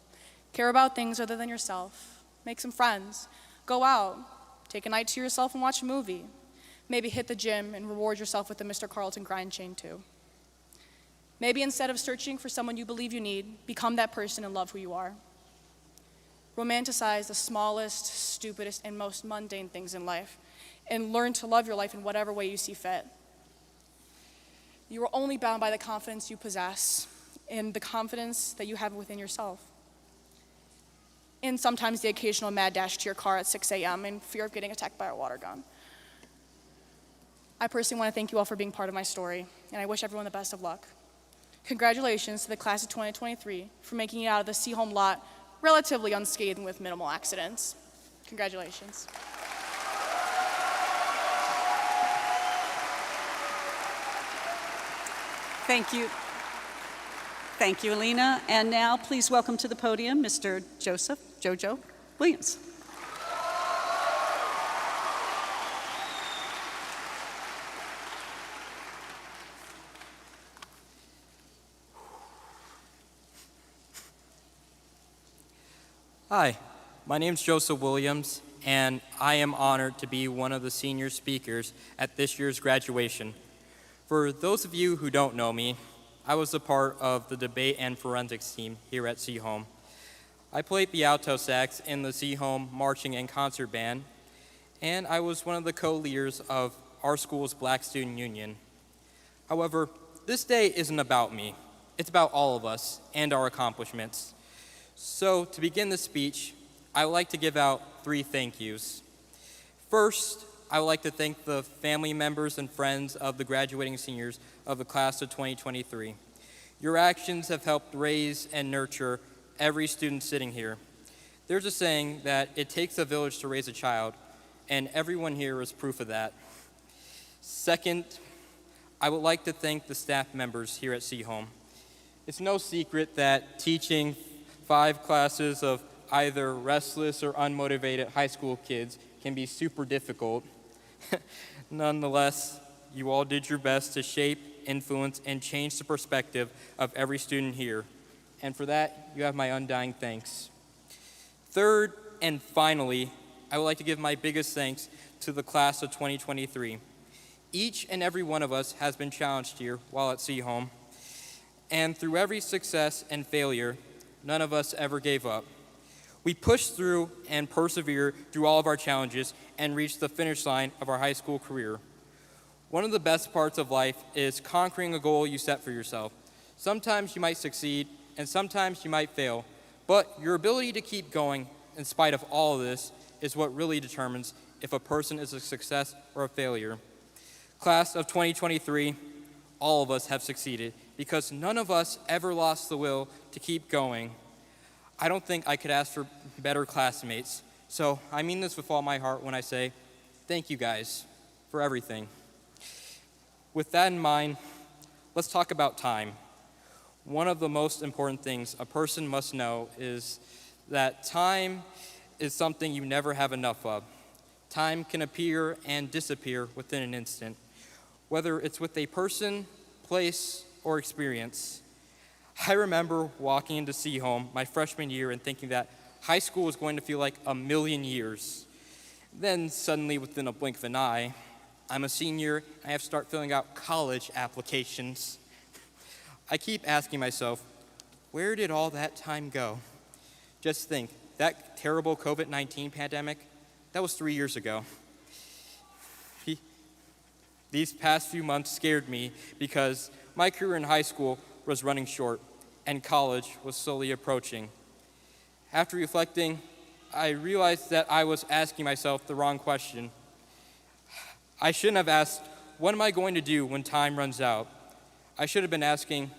Speaker 5: care about things other than yourself, make some friends, go out, take a night to yourself and watch a movie, maybe hit the gym and reward yourself with the Mr. Carlton grind chain too. Maybe instead of searching for someone you believe you need, become that person and love who you are. Romanticize the smallest, stupidest, and most mundane things in life, and learn to love your life in whatever way you see fit. You are only bound by the confidence you possess and the confidence that you have within yourself. And sometimes the occasional mad dash to your car at 6 a.m. in fear of getting attacked by a water gun. I personally want to thank you all for being part of my story, and I wish everyone the best of luck. Congratulations to the class of 2023 for making it out of the Seaholm lot relatively unscathed and with minimal accidents. Congratulations.
Speaker 3: Thank you. Thank you, Alina. And now please welcome to the podium Mr. Jojo Williams.
Speaker 6: Hi, my name's Joseph Williams, and I am honored to be one of the senior speakers at this year's graduation. For those of you who don't know me, I was a part of the debate and forensics team here at Seaholm. I played the alto sax in the Seaholm marching and concert band, and I was one of the co-leaders of our school's Black Student Union. However, this day isn't about me. It's about all of us and our accomplishments. So to begin the speech, I would like to give out 3 thank yous. First, I would like to thank the family members and friends of the graduating seniors of the class of 2023. Your actions have helped raise and nurture every student sitting here. There's a saying that it takes a village to raise a child, and everyone here is proof of that. Second, I would like to thank the staff members here at Seaholm. It's no secret that teaching 5 classes of either restless or unmotivated high school kids can be super difficult. Nonetheless, you all did your best to shape, influence, and change the perspective of every student here. And for that, you have my undying thanks. Third, and finally, I would like to give my biggest thanks to the class of 2023. Each and every one of us has been challenged here while at Seaholm, and through every success and failure, none of us ever gave up. We pushed through and persevered through all of our challenges and reached the finish line of our high school career. One of the best parts of life is conquering a goal you set for yourself. Sometimes you might succeed, and sometimes you might fail, but your ability to keep going in spite of all of this is what really determines if a person is a success or a failure. Class of 2023, all of us have succeeded because none of us ever lost the will to keep going. I don't think I could ask for better classmates, so I mean this with all my heart when I say thank you guys for everything. With that in mind, let's talk about time. One of the most important things a person must know is that time is something you never have enough of. Time can appear and disappear within an instant, whether it's with a person, place, or experience. I remember walking into Seaholm my freshman year and thinking that high school was going to feel like a million years. Then suddenly, within a blink of an eye, I'm a senior, I have to start filling out college applications. I keep asking myself, where did all that time go? Just think, that terrible COVID-19 pandemic, that was 3 years ago. These past few months scared me because my career in high school was running short and college was slowly approaching. After reflecting, I realized that I was asking myself the wrong question. I shouldn't have asked, what am I going to do when time runs out? I should have been asking,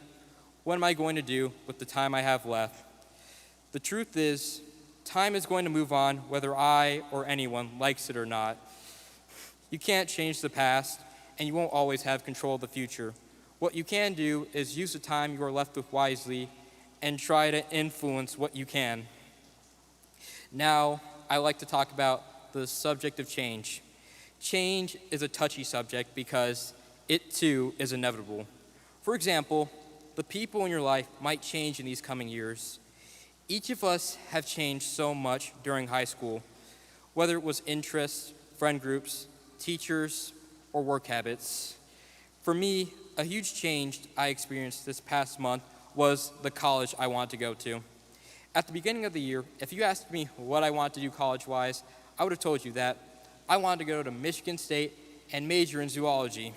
Speaker 6: what am I going to do with the time I have left? The truth is, time is going to move on whether I or anyone likes it or not. You can't change the past, and you won't always have control of the future. What you can do is use the time you are left with wisely and try to influence what you can. Now, I like to talk about the subject of change. Change is a touchy subject because it too is inevitable. For example, the people in your life might change in these coming years. Each of us have changed so much during high school, whether it was interests, friend groups, teachers, or work habits. For me, a huge change I experienced this past month was the college I want to go to. At the beginning of the year, if you asked me what I want to do college-wise, I would have told you that I wanted to go to Michigan State and major in zoology.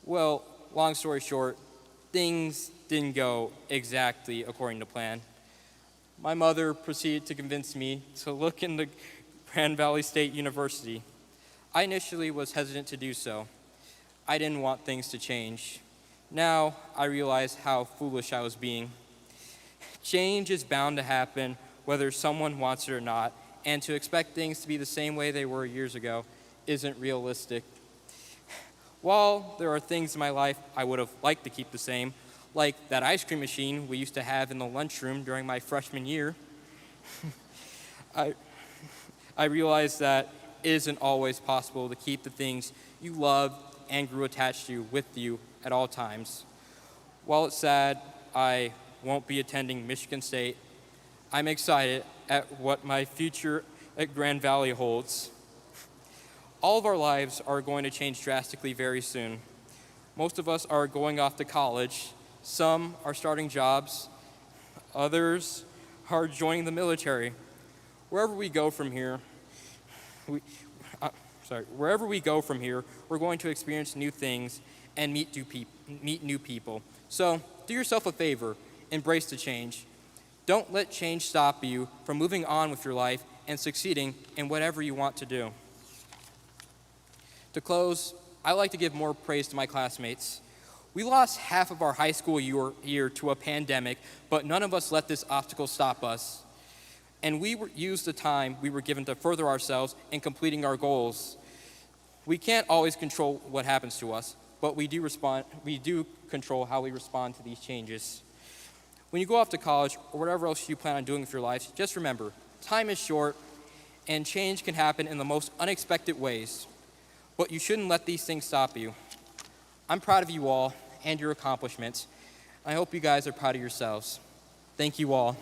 Speaker 6: Well, long story short, things didn't go exactly according to plan. My mother proceeded to convince me to look into Grand Valley State University. I initially was hesitant to do so. I didn't want things to change. Now I realize how foolish I was being. Change is bound to happen whether someone wants it or not, and to expect things to be the same way they were years ago isn't realistic. While there are things in my life I would have liked to keep the same, like that ice cream machine we used to have in the lunchroom during my freshman year, I realized that it isn't always possible to keep the things you love and grew attached to with you at all times. While it's sad I won't be attending Michigan State, I'm excited at what my future at Grand Valley holds. All of our lives are going to change drastically very soon. Most of us are going off to college. Some are starting jobs. Others are joining the military. Wherever we go from here, we're going to experience new things and meet new people. So do yourself a favor, embrace the change. Don't let change stop you from moving on with your life and succeeding in whatever you want to do. To close, I like to give more praise to my classmates. We lost half of our high school year to a pandemic, but none of us let this obstacle stop us. And we used the time we were given to further ourselves in completing our goals. We can't always control what happens to us, but we do control how we respond to these changes. When you go off to college or whatever else you plan on doing with your life, just remember, time is short and change can happen in the most unexpected ways. But you shouldn't let these things stop you. I'm proud of you all and your accomplishments. I hope you guys are proud of yourselves. Thank you all.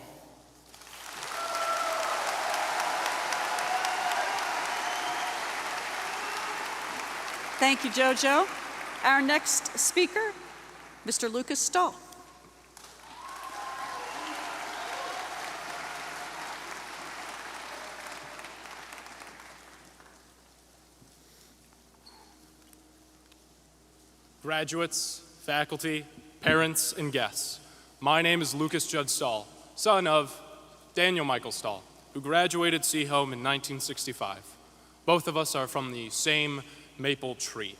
Speaker 3: Thank you, JoJo. Our next speaker, Mr. Lucas Stahl.
Speaker 7: Graduates, faculty, parents, and guests, my name is Lucas Judd Stahl, son of Daniel Michael Stahl, who graduated Seaholm in 1965. Both of us are from the same maple tree.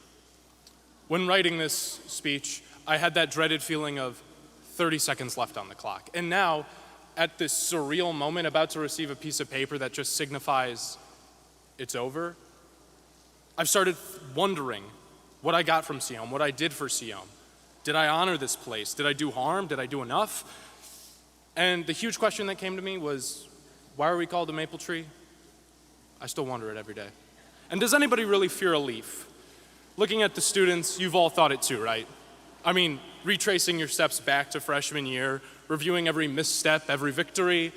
Speaker 7: When writing this speech, I had that dreaded feeling of 30 seconds left on the clock. And now, at this surreal moment, about to receive a piece of paper that just signifies it's over, I've started wondering what I got from Seaholm, what I did for Seaholm. Did I honor this place? Did I do harm? Did I do enough? And the huge question that came to me was, why are we called a maple tree? I still wonder it every day. And does anybody really fear a leaf? Looking at the students, you've all thought it too, right? I mean, retracing your steps back to freshman year, reviewing every misstep, every victory.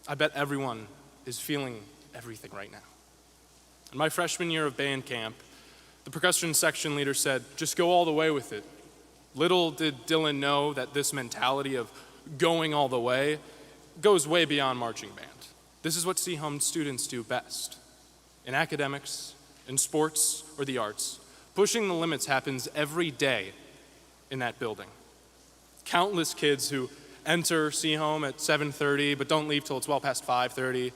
Speaker 7: I bet everyone is feeling everything right now. In my freshman year of band camp, the percussion section leader said, just go all the way with it. Little did Dylan know that this mentality of going all the way goes way beyond marching band. This is what Seaholm students do best. In academics, in sports, or the arts, pushing the limits happens every day in that building. Countless kids who enter Seaholm at 7:30 but don't leave till it's well past 5:30.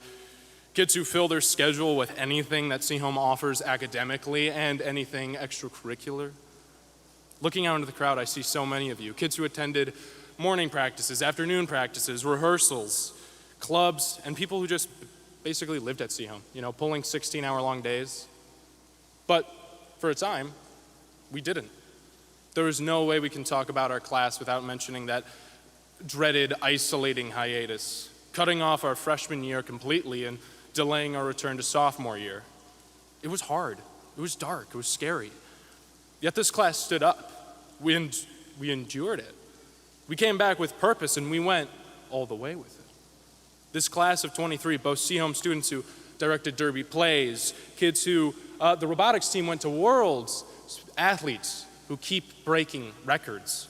Speaker 7: Kids who fill their schedule with anything that Seaholm offers academically and anything extracurricular. Looking out into the crowd, I see so many of you. Kids who attended morning practices, afternoon practices, rehearsals, clubs, and people who just basically lived at Seaholm, pulling 16-hour-long days. But for a time, we didn't. There is no way we can talk about our class without mentioning that dreaded isolating hiatus, cutting off our freshman year completely and delaying our return to sophomore year. It was hard, it was dark, it was scary. Yet this class stood up. We endured it. We came back with purpose and we went all the way with it. This class of 23 boasts Seaholm students who directed derby plays, kids who, the robotics team went to worlds, athletes who keep breaking records.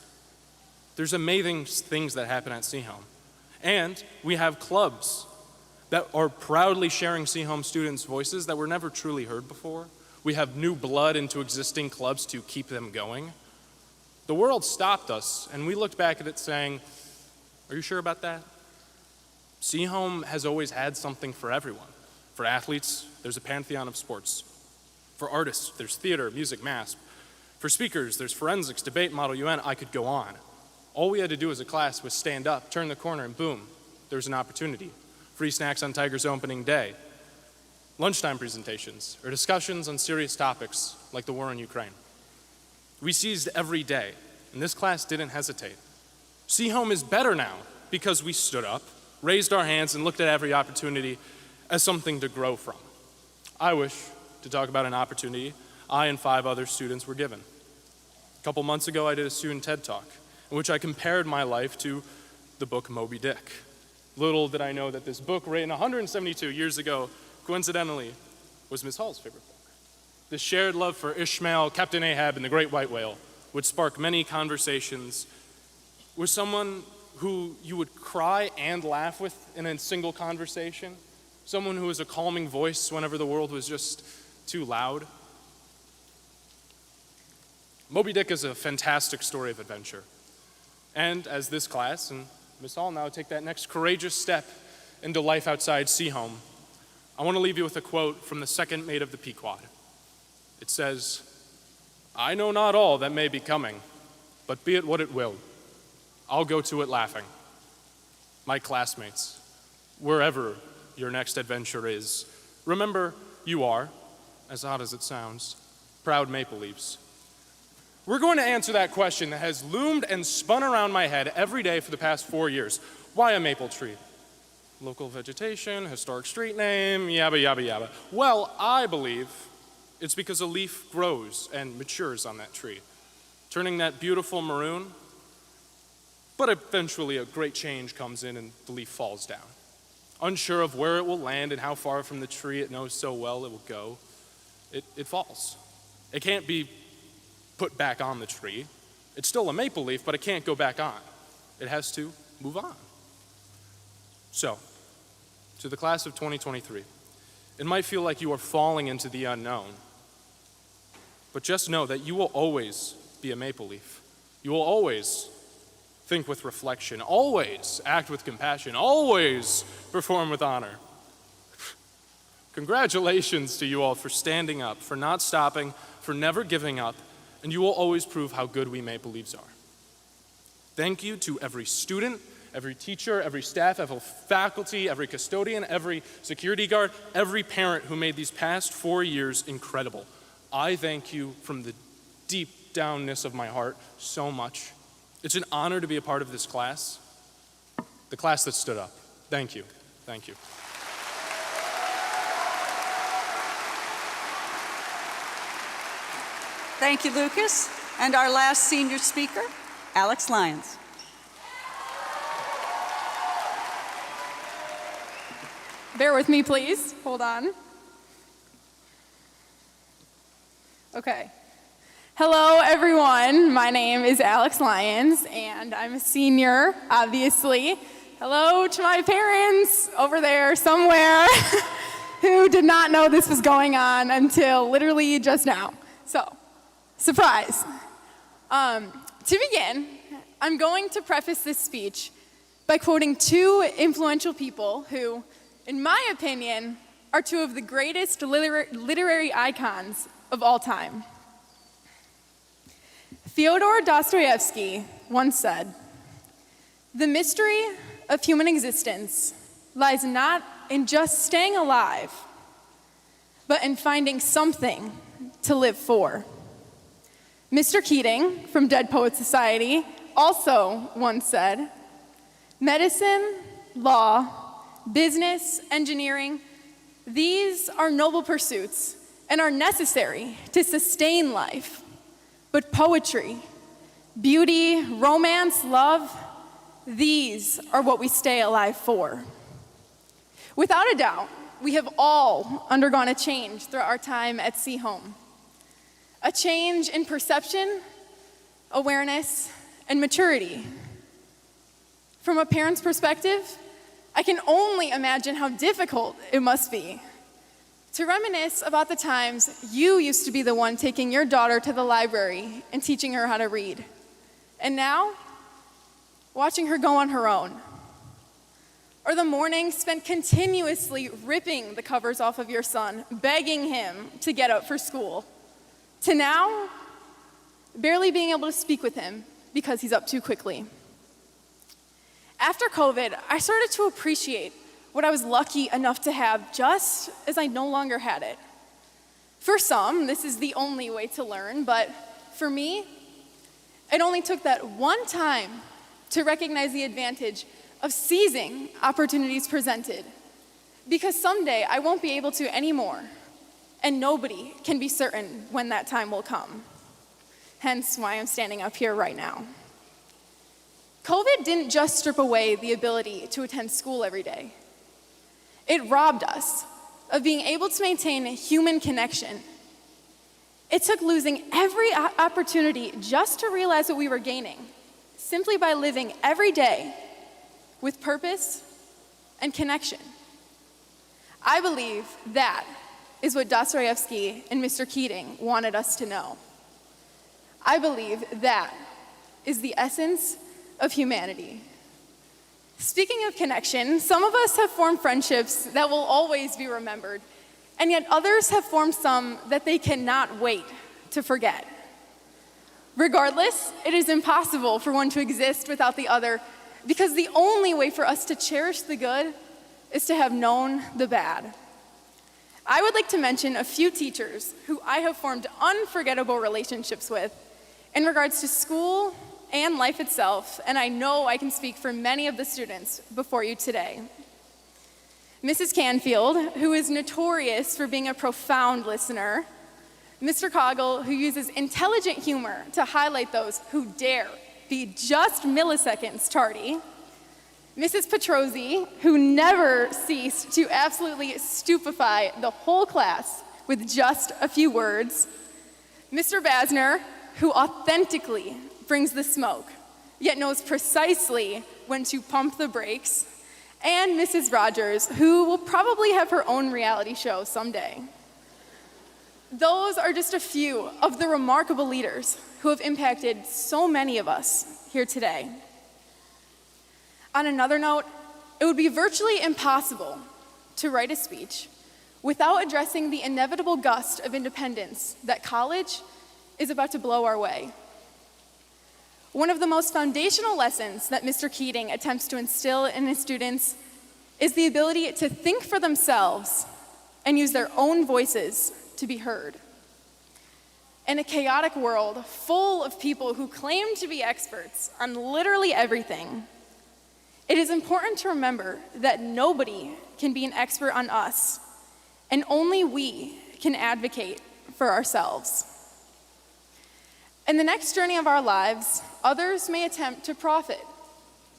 Speaker 7: There's amazing things that happen at Seaholm. And we have clubs that are proudly sharing Seaholm students' voices that were never truly heard before. We have new blood into existing clubs to keep them going. The world stopped us, and we looked back at it saying, are you sure about that? Seaholm has always had something for everyone. For athletes, there's a pantheon of sports. For artists, there's theater, music, math. For speakers, there's forensics, debate, Model UN. I could go on. All we had to do as a class was stand up, turn the corner, and boom, there was an opportunity. Free snacks on Tiger's opening day, lunchtime presentations, or discussions on serious topics like the war in Ukraine. We seized every day, and this class didn't hesitate. Seaholm is better now because we stood up, raised our hands, and looked at every opportunity as something to grow from. I wish to talk about an opportunity I and 5 other students were given. A couple months ago, I did a student TED Talk in which I compared my life to the book Moby Dick. Little did I know that this book, written 172 years ago, coincidentally, was Miss Hall's favorite book. The shared love for Ishmael, Captain Ahab, and the Great White Whale would spark many conversations with someone who you would cry and laugh with in a single conversation, someone who was a calming voice whenever the world was just too loud. Moby Dick is a fantastic story of adventure. And as this class and Miss Hall now take that next courageous step into life outside Seaholm, I want to leave you with a quote from the second mate of the Pequod. It says, "I know not all that may be coming, but be it what it will, I'll go to it laughing." My classmates, wherever your next adventure is, remember you are, as odd as it sounds, proud Maple Leafs. We're going to answer that question that has loomed and spun around my head every day for the past 4 years. Why a maple tree? Local vegetation, historic street name, yabba, yabba, yabba. Well, I believe it's because a leaf grows and matures on that tree, turning that beautiful maroon, but eventually a great change comes in and the leaf falls down. Unsure of where it will land and how far from the tree it knows so well it will go, it falls. It can't be put back on the tree. It's still a maple leaf, but it can't go back on. It has to move on. So, to the class of 2023, it might feel like you are falling into the unknown, but just know that you will always be a maple leaf. You will always think with reflection, always act with compassion, always perform with honor. Congratulations to you all for standing up, for not stopping, for never giving up, and you will always prove how good we Maple Leafs are. Thank you to every student, every teacher, every staff, every faculty, every custodian, every security guard, every parent who made these past 4 years incredible. I thank you from the deep downness of my heart so much. It's an honor to be a part of this class, the class that stood up. Thank you. Thank you.
Speaker 3: Thank you, Lucas. And our last senior speaker, Alex Lyons.
Speaker 5: Bear with me, please. Hold on. Okay. Hello, everyone. My name is Alex Lyons, and I'm a senior, obviously. Hello to my parents over there somewhere who did not know this was going on until literally just now. So, surprise. To begin, I'm going to preface this speech by quoting two influential people who, in my opinion, are two of the greatest literary icons of all time. Fyodor Dostoevsky once said, "The mystery of human existence lies not in just staying alive, but in finding something to live for." Mr. Keating from Dead Poets Society also once said, "Medicine, law, business, engineering, these are noble pursuits and are necessary to sustain life. But poetry, beauty, romance, love, these are what we stay alive for." Without a doubt, we have all undergone a change throughout our time at Seaholm. A change in perception, awareness, and maturity. From a parent's perspective, I can only imagine how difficult it must be to reminisce about the times you used to be the one taking your daughter to the library and teaching her how to read. And now, watching her go on her own. Or the mornings spent continuously ripping the covers off of your son, begging him to get up for school. To now, barely being able to speak with him because he's up too quickly. After COVID, I started to appreciate what I was lucky enough to have just as I no longer had it. For some, this is the only way to learn, but for me, it only took that one time to recognize the advantage of seizing opportunities presented, because someday I won't be able to anymore, and nobody can be certain when that time will come. Hence why I'm standing up here right now. COVID didn't just strip away the ability to attend school every day. It robbed us of being able to maintain a human connection. It took losing every opportunity just to realize what we were gaining, simply by living every day with purpose and connection. I believe that is what Dostoevsky and Mr. Keating wanted us to know.
Speaker 8: I believe that is the essence of humanity. Speaking of connection, some of us have formed friendships that will always be remembered, and yet others have formed some that they cannot wait to forget. Regardless, it is impossible for one to exist without the other, because the only way for us to cherish the good is to have known the bad. I would like to mention a few teachers who I have formed unforgettable relationships with in regards to school and life itself, and I know I can speak for many of the students before you today. Mrs. Canfield, who is notorious for being a profound listener. Mr. Coggle, who uses intelligent humor to highlight those who dare be just milliseconds tardy. Mrs. Petrozzi, who never ceased to absolutely stupefy the whole class with just a few words. Mr. Basner, who authentically brings the smoke, yet knows precisely when to pump the brakes. And Mrs. Rogers, who will probably have her own reality show someday. Those are just a few of the remarkable leaders who have impacted so many of us here today. On another note, it would be virtually impossible to write a speech without addressing the inevitable gust of independence that college is about to blow our way. One of the most foundational lessons that Mr. Keating attempts to instill in his students is the ability to think for themselves and use their own voices to be heard. In a chaotic world full of people who claim to be experts on literally everything, it is important to remember that nobody can be an expert on us, and only we can advocate for ourselves. In the next journey of our lives, others may attempt to profit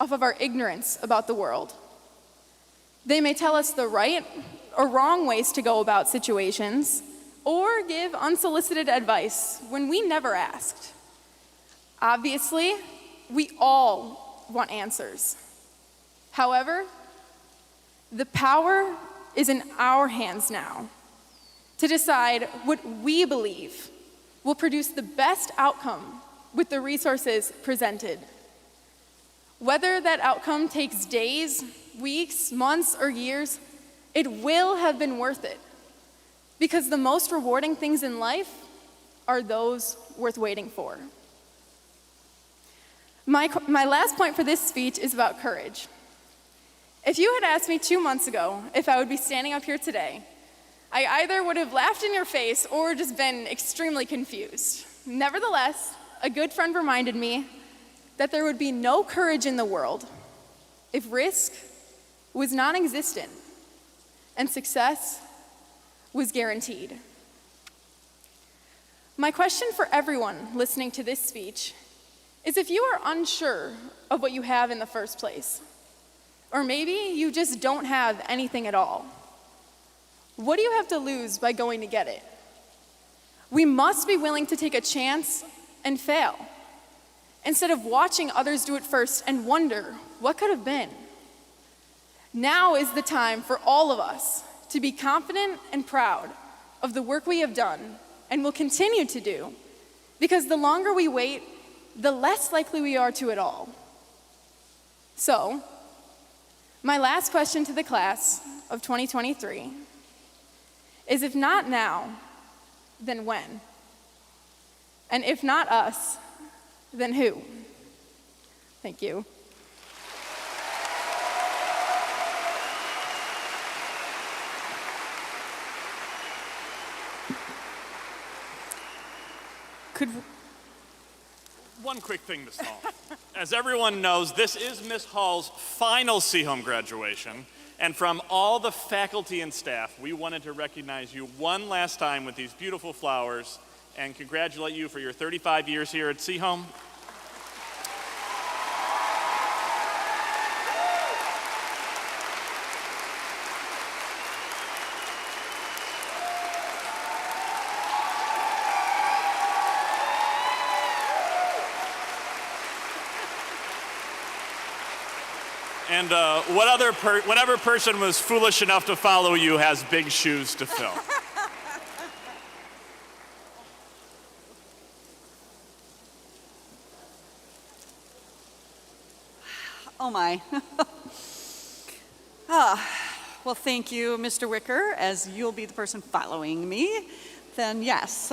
Speaker 8: off of our ignorance about the world. They may tell us the right or wrong ways to go about situations, or give unsolicited advice when we never asked. Obviously, we all want answers. However, the power is in our hands now to decide what we believe will produce the best outcome with the resources presented. Whether that outcome takes days, weeks, months, or years, it will have been worth it, because the most rewarding things in life are those worth waiting for. My last point for this speech is about courage. If you had asked me 2 months ago if I would be standing up here today, I either would have laughed in your face or just been extremely confused. Nevertheless, a good friend reminded me that there would be no courage in the world if risk was non-existent and success was guaranteed. My question for everyone listening to this speech is, if you are unsure of what you have in the first place, or maybe you just don't have anything at all, what do you have to lose by going to get it? We must be willing to take a chance and fail, instead of watching others do it first and wonder what could have been. Now is the time for all of us to be confident and proud of the work we have done and will continue to do, because the longer we wait, the less likely we are to it all. So, my last question to the class of 2023 is, if not now, then when? And if not us, then who? Thank you.
Speaker 9: One quick thing, Ms. Hall. As everyone knows, this is Ms. Hall's final Seaholm graduation, and from all the faculty and staff, we wanted to recognize you one last time with these beautiful flowers and congratulate you for your 35 years here at Seaholm. And whatever person was foolish enough to follow you has big shoes to fill.
Speaker 3: Oh my. Well, thank you, Mr. Wicker. As you'll be the person following me, then yes,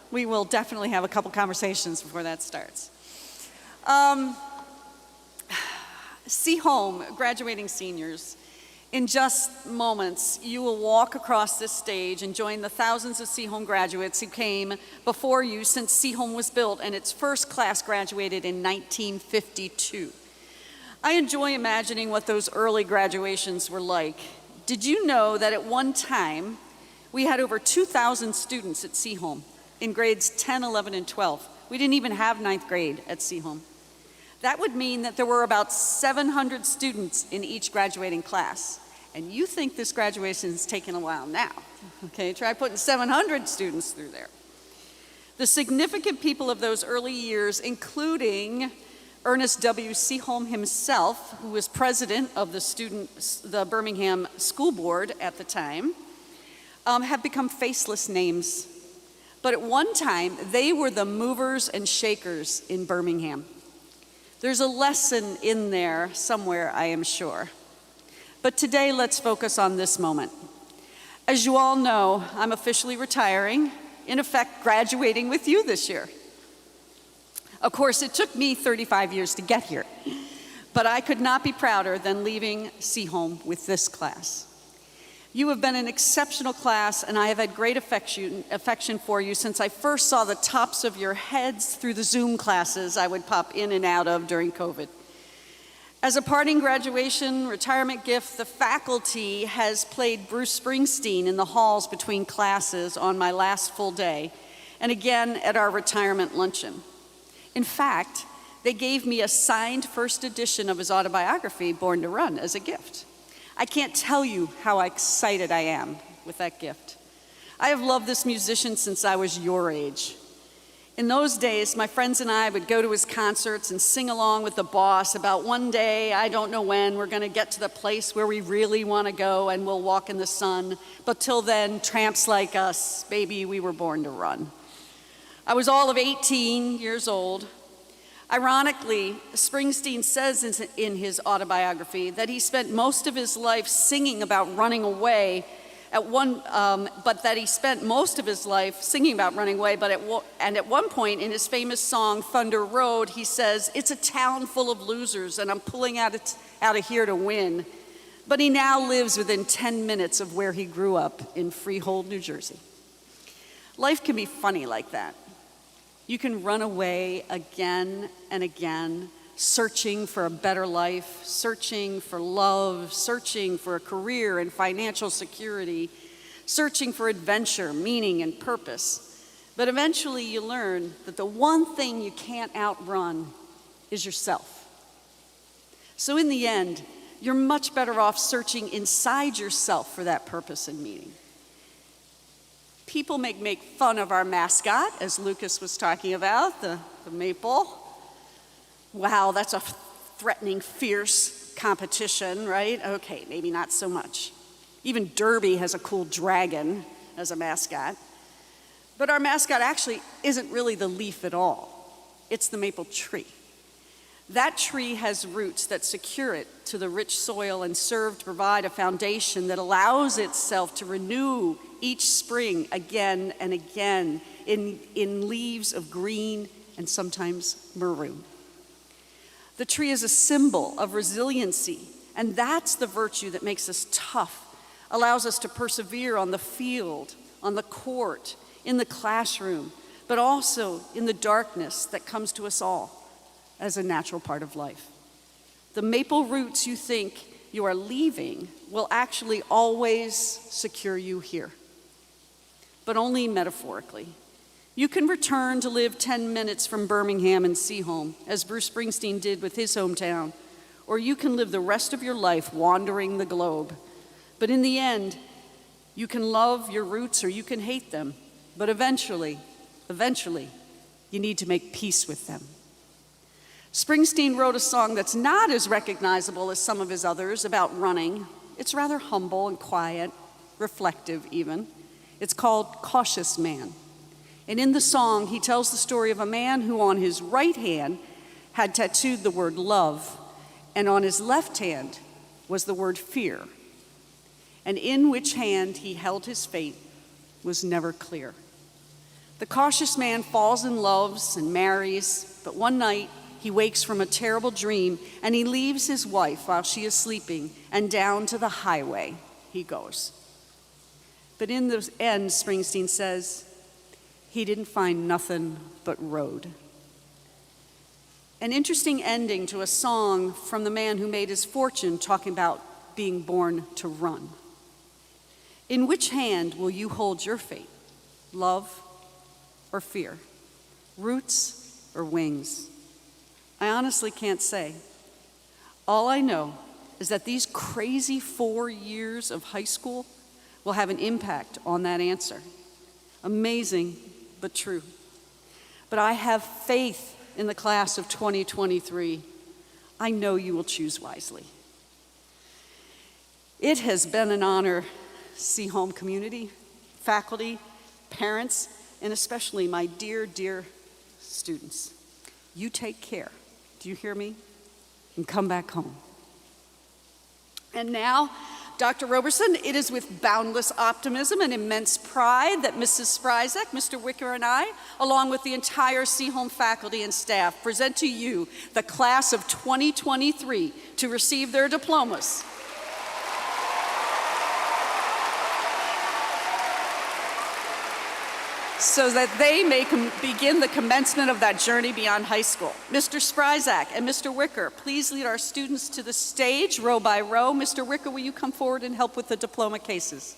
Speaker 3: we will definitely have a couple conversations before that starts. Seaholm, graduating seniors. In just moments, you will walk across this stage and join the thousands of Seaholm graduates who came before you since Seaholm was built and its first class graduated in 1952. I enjoy imagining what those early graduations were like. Did you know that at one time, we had over 2,000 students at Seaholm in grades 10, 11, and 12. We didn't even have ninth grade at Seaholm. That would mean that there were about 700 students in each graduating class. And you think this graduation is taking a while now. Okay, try putting 700 students through there. The significant people of those early years, including Ernest W. Seaholm himself, who was president of the Birmingham School Board at the time, have become faceless names. But at one time, they were the movers and shakers in Birmingham. There's a lesson in there somewhere, I am sure. But today, let's focus on this moment. As you all know, I'm officially retiring, in effect, graduating with you this year. Of course, it took me 35 years to get here, but I could not be prouder than leaving Seaholm with this class. You have been an exceptional class, and I have had great affection for you since I first saw the tops of your heads through the Zoom classes I would pop in and out of during COVID. As a parting graduation retirement gift, the faculty has played Bruce Springsteen in the halls between classes on my last full day, and again at our retirement luncheon. In fact, they gave me a signed first edition of his autobiography, Born to Run, as a gift. I can't tell you how excited I am with that gift. I have loved this musician since I was your age. In those days, my friends and I would go to his concerts and sing along with the boss about one day, I don't know when, we're gonna get to the place where we really wanna go and we'll walk in the sun. But till then, tramps like us, baby, we were born to run. I was all of 18 years old. Ironically, Springsteen says in his autobiography that he spent most of his life singing about running away, but at one point in his famous song, Thunder Road, he says, it's a town full of losers and I'm pulling out of here to win. But he now lives within 10 minutes of where he grew up in Freehold, New Jersey. Life can be funny like that. You can run away again and again, searching for a better life, searching for love, searching for a career and financial security, searching for adventure, meaning, and purpose. But eventually you learn that the one thing you can't outrun is yourself. So in the end, you're much better off searching inside yourself for that purpose and meaning. People make fun of our mascot, as Lucas was talking about, the maple. Wow, that's a threatening, fierce competition, right? Okay, maybe not so much. Even Derby has a cool dragon as a mascot. But our mascot actually isn't really the leaf at all. It's the maple tree. That tree has roots that secure it to the rich soil and serve to provide a foundation that allows itself to renew each spring again and again in leaves of green and sometimes maroon. The tree is a symbol of resiliency, and that's the virtue that makes us tough, allows us to persevere on the field, on the court, in the classroom, but also in the darkness that comes to us all as a natural part of life. The maple roots you think you are leaving will actually always secure you here, but only metaphorically. You can return to live 10 minutes from Birmingham and Seaholm, as Bruce Springsteen did with his hometown, or you can live the rest of your life wandering the globe. But in the end, you can love your roots or you can hate them, but eventually, you need to make peace with them. Springsteen wrote a song that's not as recognizable as some of his others about running. It's rather humble and quiet, reflective even. It's called Cautious Man. And in the song, he tells the story of a man who on his right hand had tattooed the word love, and on his left hand was the word fear, and in which hand he held his fate was never clear. The cautious man falls in love and marries, but one night he wakes from a terrible dream, and he leaves his wife while she is sleeping, and down to the highway he goes. But in the end, Springsteen says, he didn't find nothing but road. An interesting ending to a song from the man who made his fortune talking about being born to run. In which hand will you hold your fate? Love or fear? Roots or wings? I honestly can't say. All I know is that these crazy 4 years of high school will have an impact on that answer. Amazing, but true. But I have faith in the class of 2023. I know you will choose wisely. It has been an honor, Seaholm community, faculty, parents, and especially my dear, dear students. You take care. Do you hear me? And come back home. And now, Dr. Roberson, it is with boundless optimism and immense pride that Mrs. Spryzak, Mr. Wicker, and I, along with the entire Seaholm faculty and staff, present to you the class of 2023 to receive their diplomas. So that they may begin the commencement of that journey beyond high school. Mr. Spryzak and Mr. Wicker, please lead our students to the stage, row by row. Mr. Wicker, will you come forward and help with the diploma cases?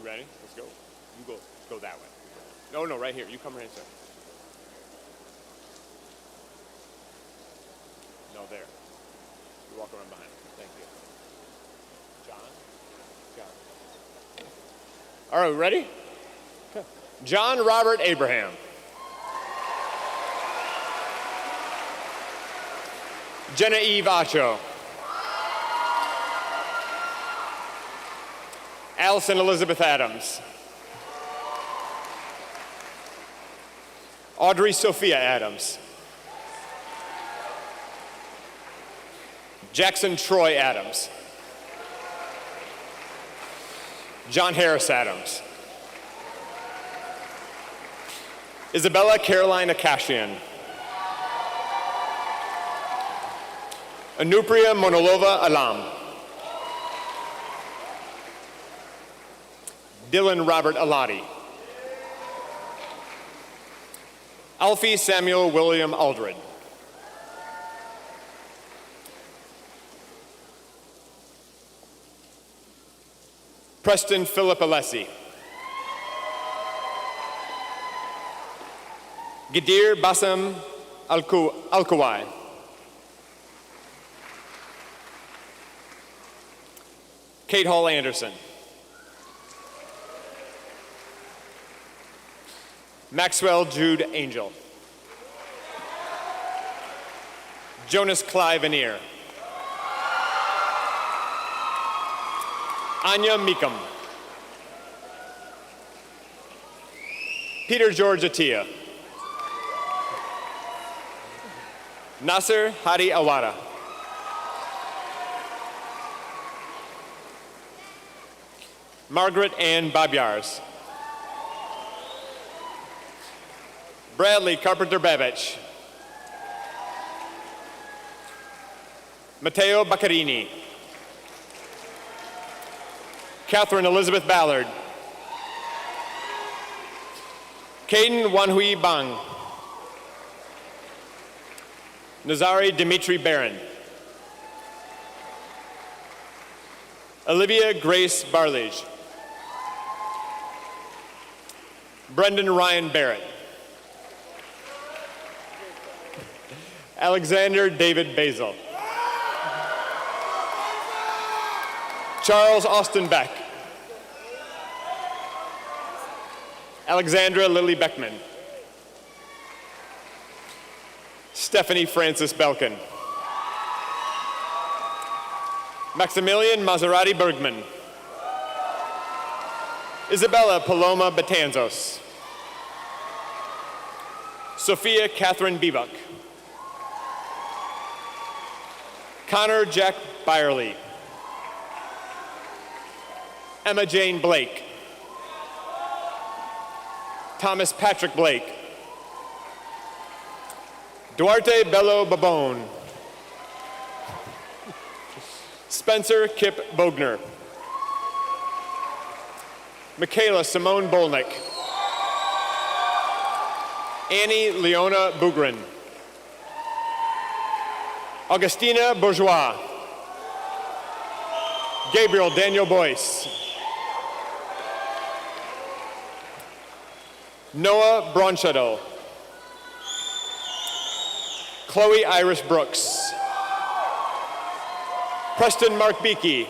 Speaker 10: Ready? Let's go. You go that way. No, right here. You come right here. No, there. You walk around behind. Thank you. John. All right, ready? Okay. John Robert Abraham. Jenna Eve Acho. Allison Elizabeth Adams. Audrey Sophia Adams. Jackson Troy Adams. John Harris Adams. Isabella Caroline Akashian. Anupria Monolova Alam. Dylan Robert Alati. Alfie Samuel William Aldred. Preston Philip Alessi. Gadir Bassam Alkawai. Kate Hall Anderson. Maxwell Jude Angel. Jonas Clive Veneer. Anya Meekum. Peter George Attia. Nasser Hadi Awada. Margaret Ann Babyars. Bradley Carpenter Babich. Matteo Baccarini. Catherine Elizabeth Ballard. Caden Wanhui Bang. Nazari Dimitri Barron. Olivia Grace Barlige. Brendan Ryan Barrett. Alexander David Basil. Charles Austin Beck. Alexandra Lily Beckman. Stephanie Francis Belkin. Maximilian Maserati Bergman. Isabella Paloma Betanzos. Sophia Catherine Bebuk. Connor Jack Byerly. Emma Jane Blake. Thomas Patrick Blake. Duarte Bello Babone. Spencer Kip Bogner. Michaela Simone Bolnick. Annie Leona Bugrin. Augustina Bourgeois. Gabriel Daniel Boyce. Noah Bronchado. Chloe Iris Brooks. Preston Mark Beakey.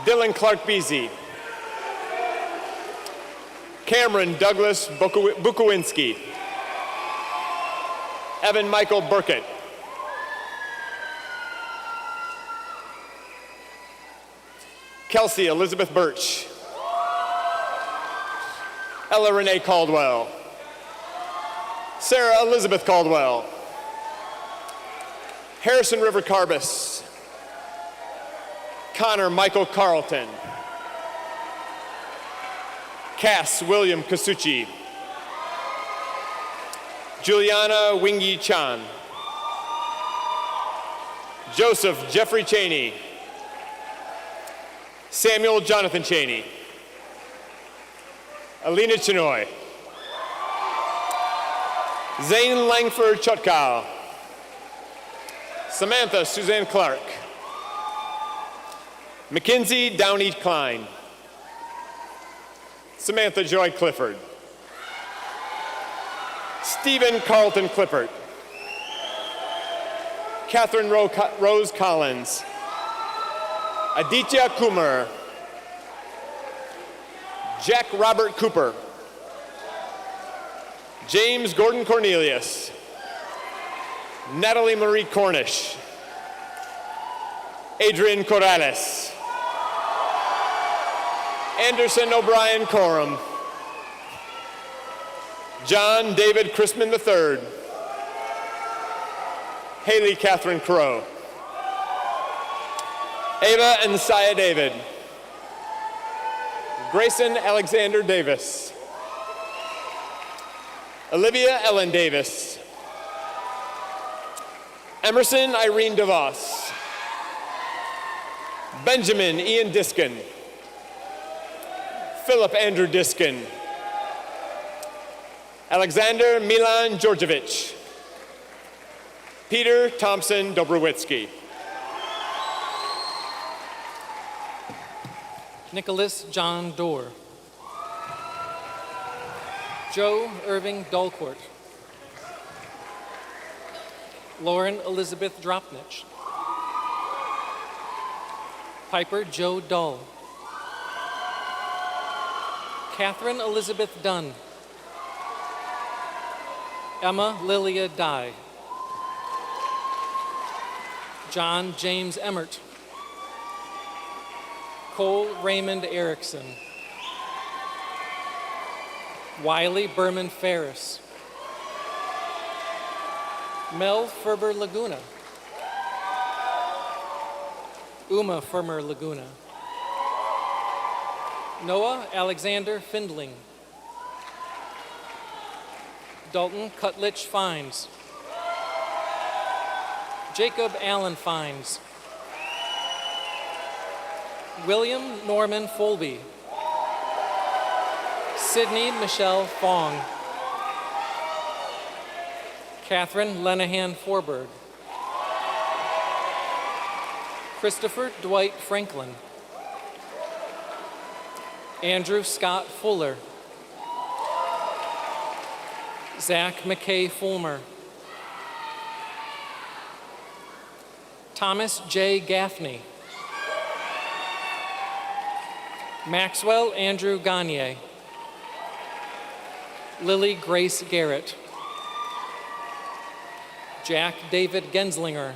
Speaker 10: Dylan Clark Beasy. Cameron Douglas Bukowinski. Evan Michael Burkett. Kelsey Elizabeth Birch. Ella Renee Caldwell. Sarah Elizabeth Caldwell. Harrison River Carbis. Connor Michael Carlton. Cass William Kasuchi. Juliana Wingy Chan. Joseph Jeffrey Cheney. Samuel Jonathan Cheney. Alina Chinoy. Zane Langford Chutkow. Samantha Suzanne Clark. Mackenzie Downey Klein. Samantha Joy Clifford. Stephen Carlton Clifford. Catherine Rose Collins. Aditya Kumar. Jack Robert Cooper. James Gordon Cornelius. Natalie Marie Cornish. Adrian Corrales. Anderson O'Brien Coram. John David Chrisman III. Haley Catherine Crow. Ava and Saya David. Grayson Alexander Davis. Olivia Ellen Davis. Emerson Irene DeVos. Benjamin Ian Diskin. Philip Andrew Diskin. Alexander Milan Georgievich. Peter Thompson Dobrowitsky.
Speaker 11: Nicholas John Dorr. Joe Irving Dalcourt. Lauren Elizabeth Dropnich. Piper Joe Dull. Catherine Elizabeth Dunn. Emma Lilia Dye. John James Emmert. Cole Raymond Erickson. Wiley Berman Ferris. Mel Ferber Laguna. Uma Fermer Laguna. Noah Alexander Findling. Dalton Cutlich Fines. Jacob Allen Fines. William Norman Folby. Sydney Michelle Fong. Catherine Lenahan Forberg. Christopher Dwight Franklin. Andrew Scott Fuller. Zach McKay Fulmer. Thomas J. Gaffney. Maxwell Andrew Gagne. Lily Grace Garrett. Jack David Genslinger.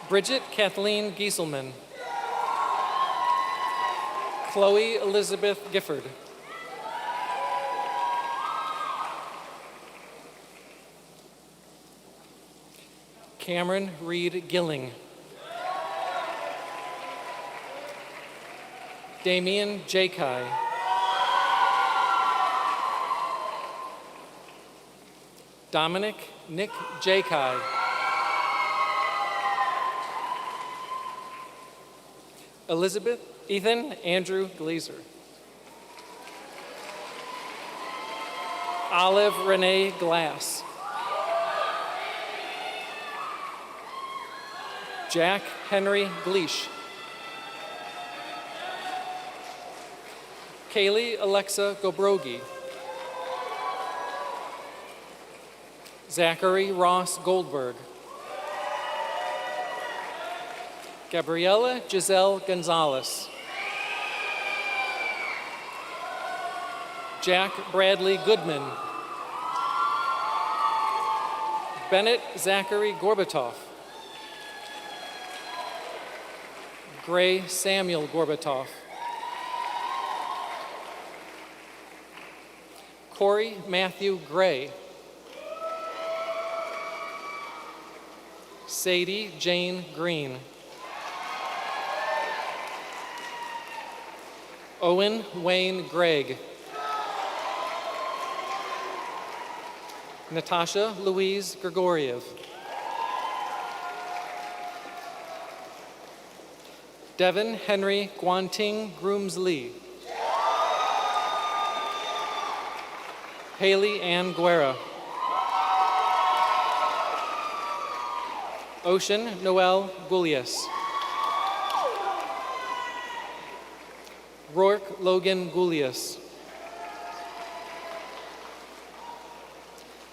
Speaker 11: Bridget Kathleen Gieselman. Chloe Elizabeth Gifford. Cameron Reed Gilling. Damian Jakai. Dominic Nick Jakai. Elizabeth Ethan Andrew Glazer. Olive Renee Glass. Jack Henry Gleish. Kaylee Alexa Gobrogi. Zachary Ross Goldberg. Gabriella Giselle Gonzalez. Jack Bradley Goodman. Bennett Zachary Gorbatoff. Gray Samuel Gorbatoff. Corey Matthew Gray. Sadie Jane Green. Owen Wayne Gregg. Natasha Louise Grigoriev. Devin Henry Guanting Grooms-Lee. Haley Ann Guerra. Ocean Noel Gulias. Rourke Logan Gulias.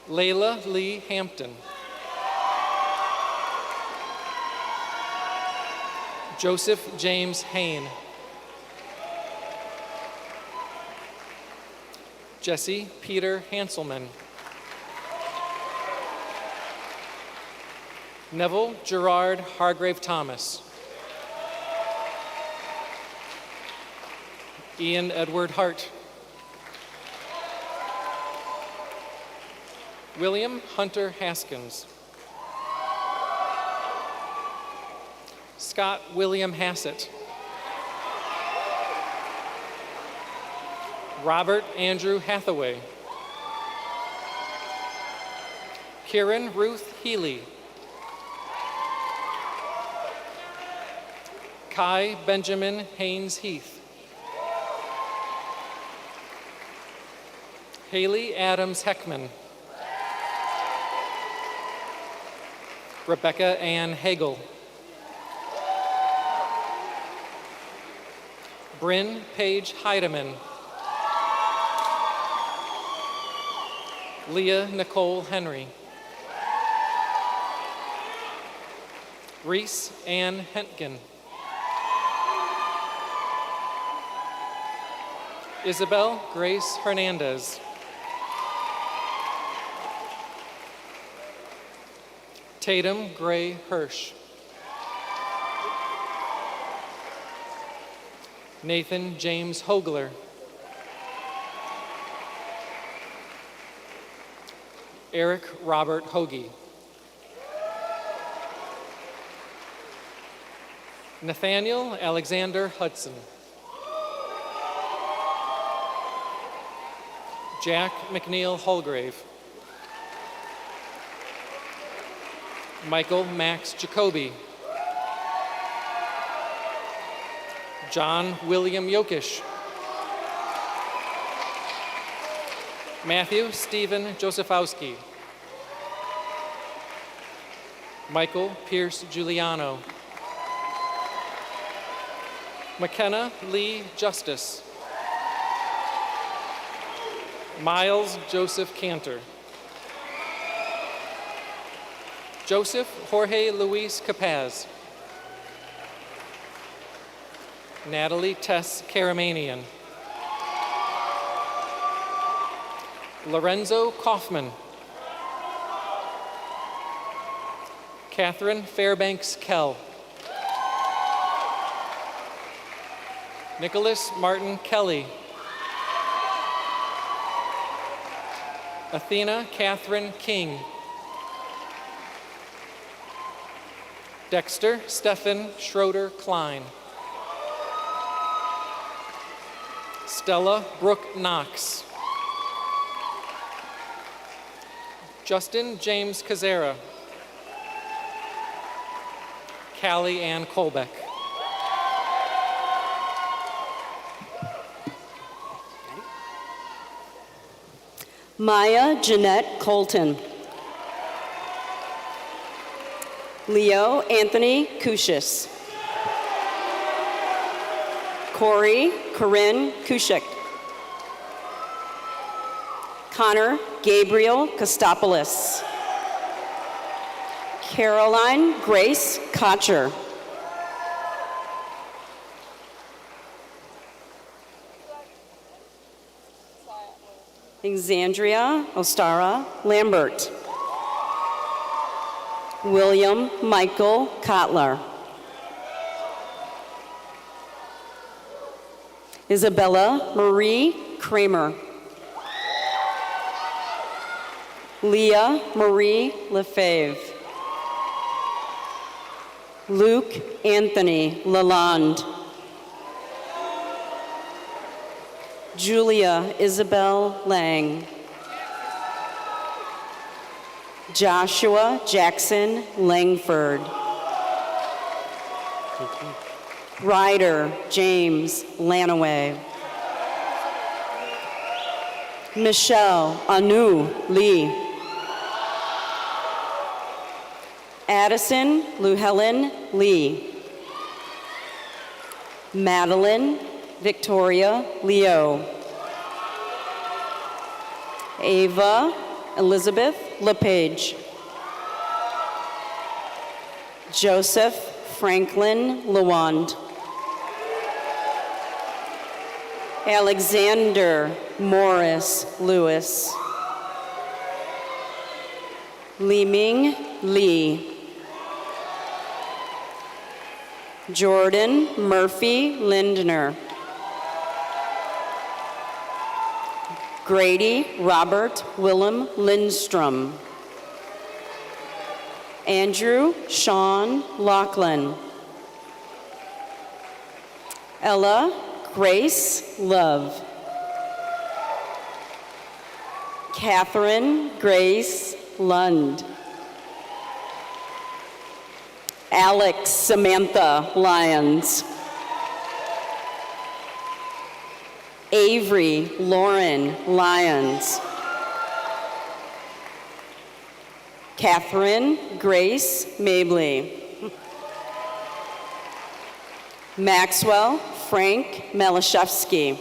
Speaker 11: Layla Lee Hampton. Joseph James Hain. Jesse Peter Hanselman. Neville Gerard Hargrave Thomas. Ian Edward Hart. William Hunter Haskins. Scott William Hassett. Robert Andrew Hathaway. Kieran Ruth Healy. Kai Benjamin Haynes Heath. Haley Adams Heckman. Rebecca Ann Hagel. Bryn Paige Heidemann. Leah Nicole Henry. Reese Ann Hentgen. Isabel Grace Hernandez. Tatum Gray Hirsch. Nathan James Hogler. Eric Robert Hoagie. Nathaniel Alexander Hudson. Jack McNeil Holgrave. Michael Max Jacoby. John William Yokish. Matthew Stephen Josephowski. Michael Pierce Giuliano. McKenna Lee Justice. Miles Joseph Cantor. Joseph Jorge Luis Capaz. Natalie Tess Karamanian. Lorenzo Kaufman. Catherine Fairbanks Kell. Nicholas Martin Kelly. Athena Catherine King. Dexter Stephen Schroeder Klein. Stella Brooke Knox. Justin James Kazera. Callie Ann Colbeck.
Speaker 12: Maya Jeanette Colton. Leo Anthony Kushis. Corey Corinne Kushik. Connor Gabriel Kostopoulos. Caroline Grace Kocher. Alexandria Ostara Lambert. William Michael Kotler. Isabella Marie Kramer. Leah Marie Lefebvre. Luke Anthony Lalonde. Julia Isabel Lang. Joshua Jackson Langford. Ryder James Lanaway. Michelle Anu Lee. Addison Luhelen Lee. Madeline Victoria Leo. Ava Elizabeth LePage. Joseph Franklin Lewand. Alexander Morris Lewis. Li-Ming Lee. Jordan Murphy Lindner. Grady Robert Willem Lindstrom. Andrew Sean Laughlin. Ella Grace Love. Catherine Grace Lund. Alex Samantha Lyons. Avery Lauren Lyons. Catherine Grace Mabley. Maxwell Frank Malashevsky.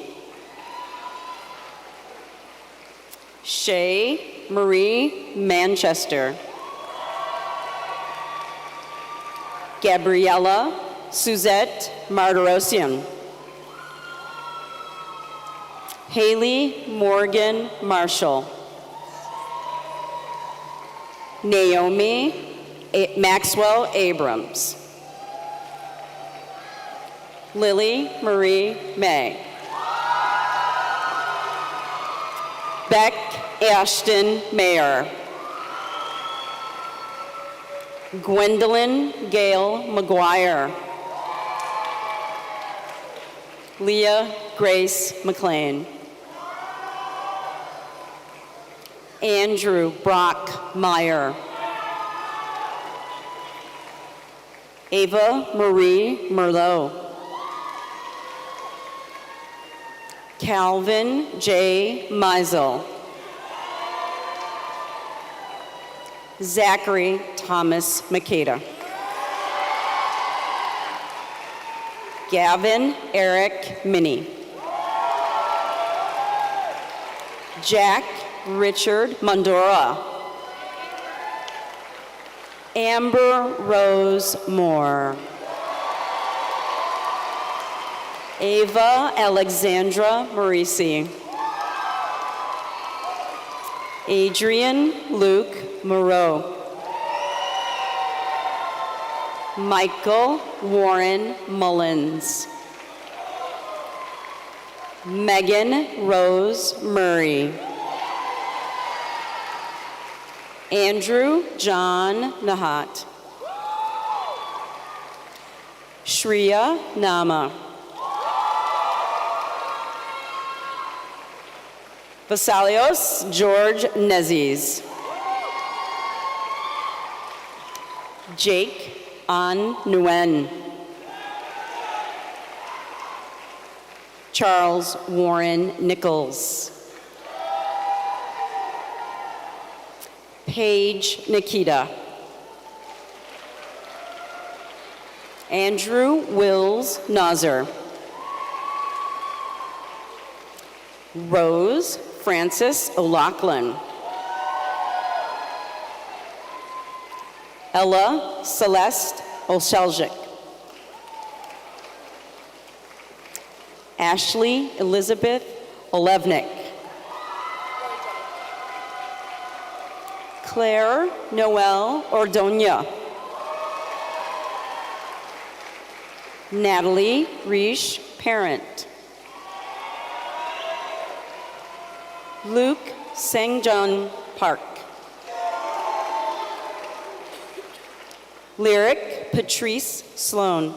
Speaker 12: Shay Marie Manchester. Gabriella Suzette Martirosian. Haley Morgan Marshall. Naomi Maxwell Abrams. Lily Marie May. Beck Ashton Mayer. Gwendolyn Gail McGuire. Leah Grace McLean. Andrew Brock Meyer. Ava Marie Merlot. Calvin J. Meisel. Zachary Thomas Makeda. Gavin Eric Minnie. Jack Richard Mondora. Amber Rose Moore. Ava Alexandra Marisi. Adrian Luke Moreau. Michael Warren Mullins. Megan Rose Murray. Andrew John Nahat. Shreya Nama. Vasalios George Nezis. Jake An Nguyen. Charles Warren Nichols. Paige Nikita. Andrew Wills Nazar. Rose Francis O'Loughlin. Ella Celeste Olshelzik. Ashley Elizabeth Olevnik. Claire Noel Ordonia. Natalie Reish Parent. Luke Sangjun Park. Lyric Patrice Sloan.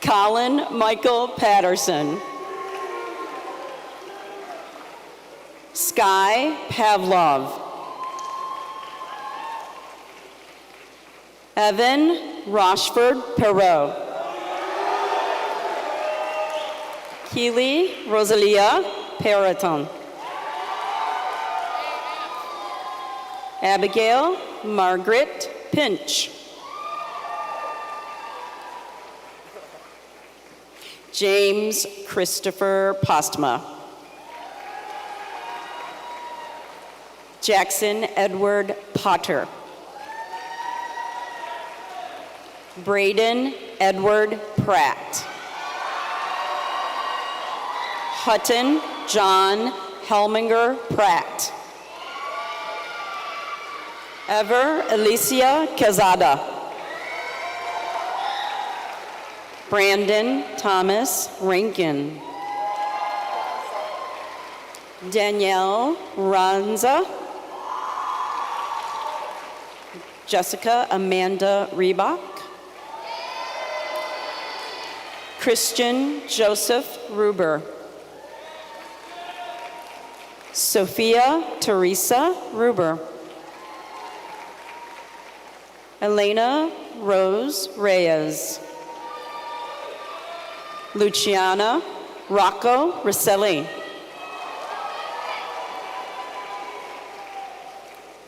Speaker 12: Colin Michael Patterson. Sky Pavlov. Evan Rochford Perot. Keely Rosalia Periton. Abigail Margaret Pinch. James Christopher Postma. Jackson Edward Potter. Braden Edward Pratt. Hutton John Helminger Pratt. Ever Alicia Quezada. Brandon Thomas Rankin. Danielle Ranza. Jessica Amanda Reebok. Christian Joseph Ruber. Sophia Teresa Ruber. Elena Rose Reyes. Luciana Rocco Rosselli.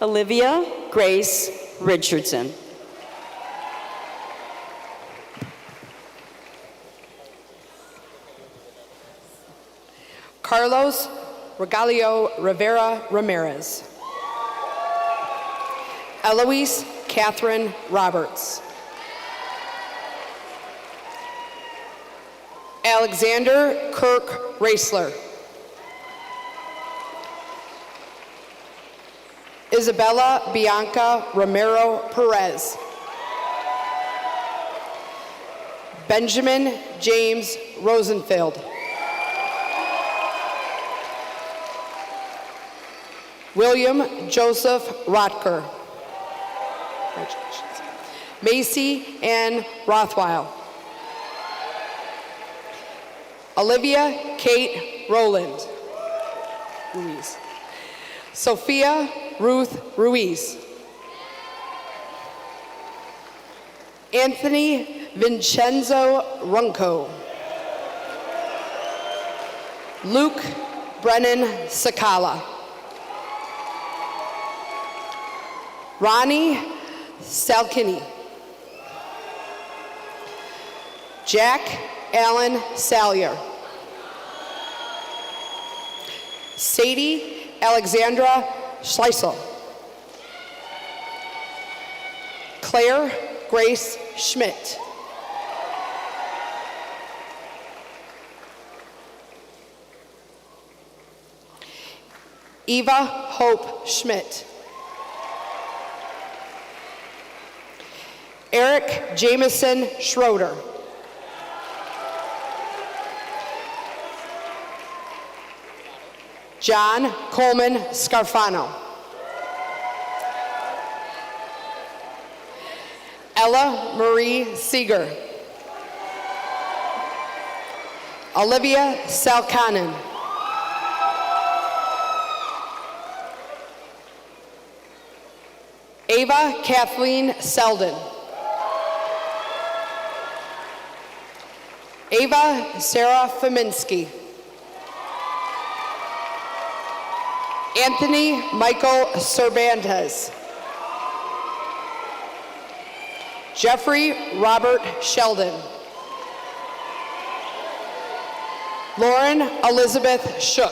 Speaker 12: Olivia Grace Richardson.
Speaker 13: Carlos Regalio Rivera Ramirez. Eloise Catherine Roberts. Alexander Kirk Raisler. Isabella Bianca Romero Perez. Benjamin James Rosenfeld. William Joseph Rotker. Macy Ann Rothweil. Olivia Kate Rowland. Ruiz. Sophia Ruth Ruiz. Anthony Vincenzo Runco. Luke Brennan Sakala. Ronnie Salkini. Jack Allen Salyer. Sadie Alexandra Schleisel. Claire Grace Schmidt. Eva Hope Schmidt. Eric Jameson Schroeder. John Coleman Scarfano. Ella Marie Seeger. Olivia Salkanen. Ava Kathleen Selden. Ava Sarah Faminsky. Anthony Michael Cervantes. Jeffrey Robert Sheldon. Lauren Elizabeth Shook.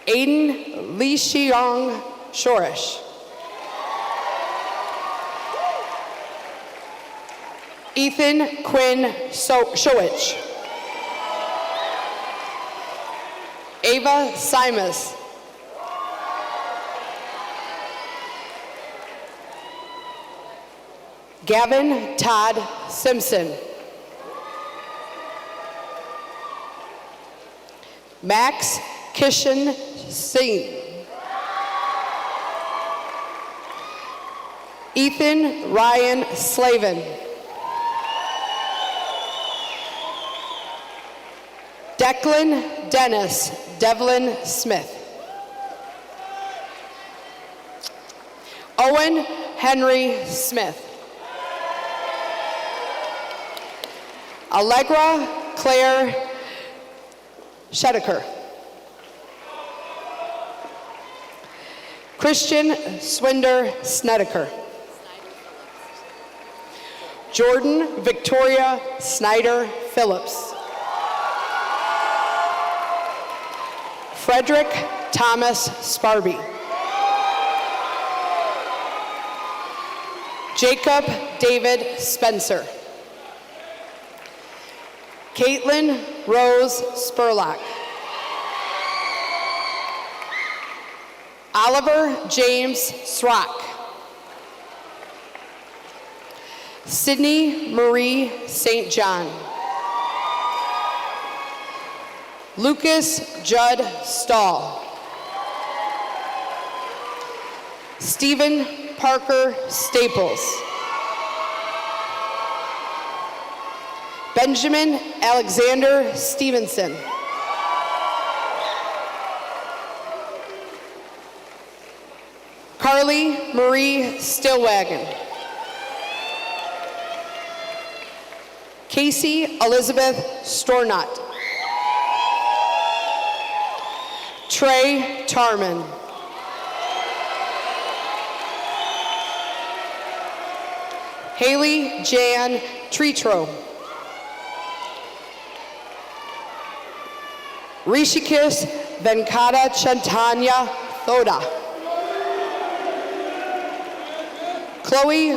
Speaker 13: Aiden Lee Xiong Shorish. Ethan Quinn Showich. Ava Simas. Gavin Todd Simpson. Max Kishan Singh. Ethan Ryan Slavin. Declan Dennis Devlin Smith. Owen Henry Smith. Allegra Claire Shedeker. Christian Swinder Snedeker. Jordan Victoria Snyder Phillips. Frederick Thomas Sparby. Jacob David Spencer. Caitlin Rose Spurlock. Oliver James Srock. Sydney Marie St. John. Lucas Judd Stahl. Stephen Parker Staples. Benjamin Alexander Stevenson. Carly Marie Stillwagon. Casey Elizabeth Stornot. Trey Tarman. Haley Jan Tretro. Rishikesh Venkata Chantanya Thoda. Chloe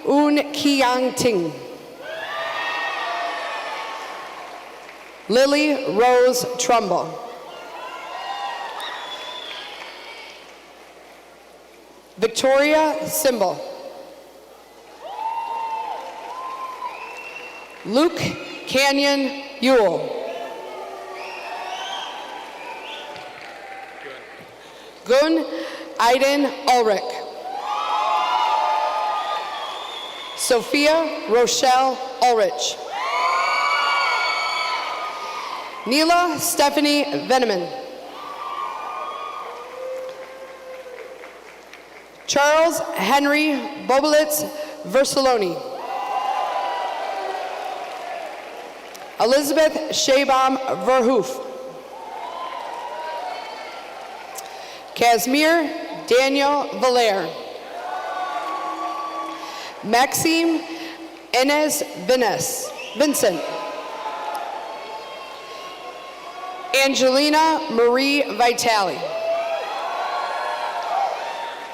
Speaker 13: Un Kiang Ting. Lily Rose Trumbull. Victoria Symbol. Luke Canyon Ewell. Gun Aiden Ulrich. Sophia Rochelle Ulrich. Neela Stephanie Veneman. Charles Henry Bobolitz Versaloni. Elizabeth Shabam Verhoof. Casimir Daniel Valaire. Maxime Inez Vincent. Angelina Marie Vitale.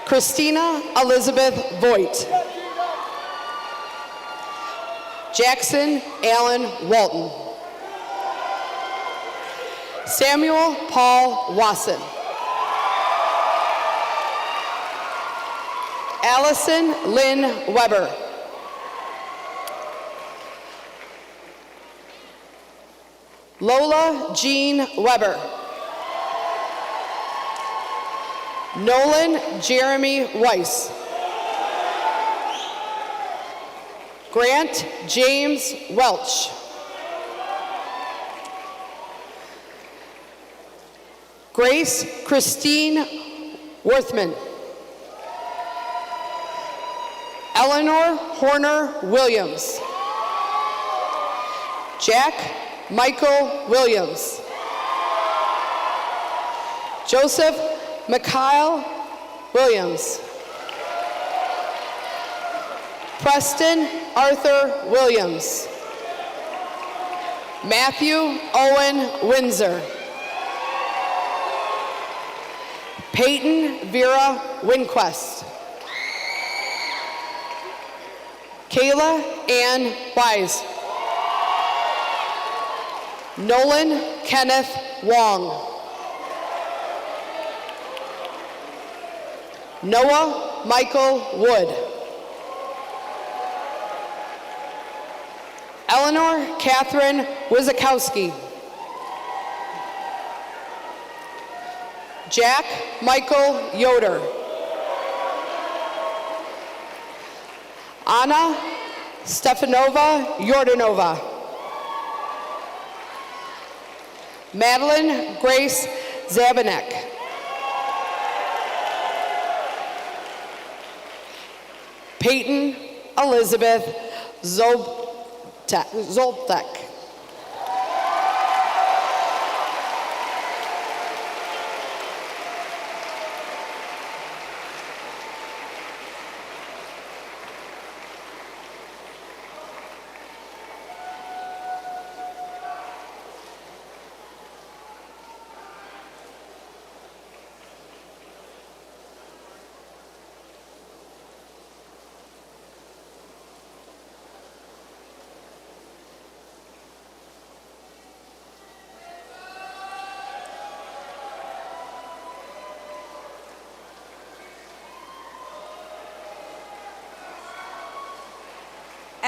Speaker 13: Christina Elizabeth Voigt. Jackson Allen Walton. Samuel Paul Wasson. Allison Lynn Weber. Lola Jean Weber. Nolan Jeremy Weiss. Grant James Welch. Grace Christine Worthman. Eleanor Horner Williams. Jack Michael Williams. Joseph Mikhail Williams. Preston Arthur Williams. Matthew Owen Windsor. Peyton Vera Winquest. Kayla Ann Wise. Nolan Kenneth Wong. Noah Michael Wood. Eleanor Catherine Wizakowski. Jack Michael Yoder. Anna Stefanova Yordanova. Madeline Grace Zabanek. Peyton Elizabeth Zoltek.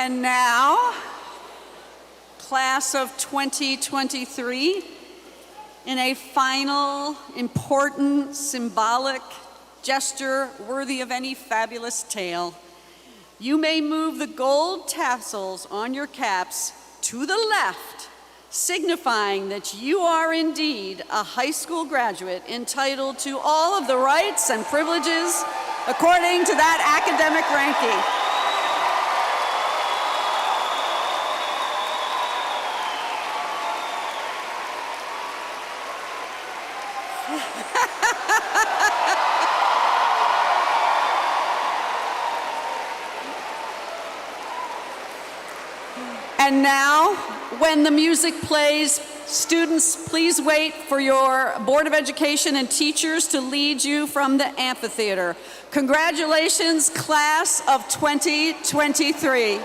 Speaker 3: And now, class of 2023, in a final, important, symbolic gesture worthy of any fabulous tale, you may move the gold tassels on your caps to the left, signifying that you are indeed a high school graduate entitled to all of the rights and privileges according to that academic ranking. And now, when the music plays, students, please wait for your Board of Education and teachers to lead you from the amphitheater. Congratulations, class of 2023.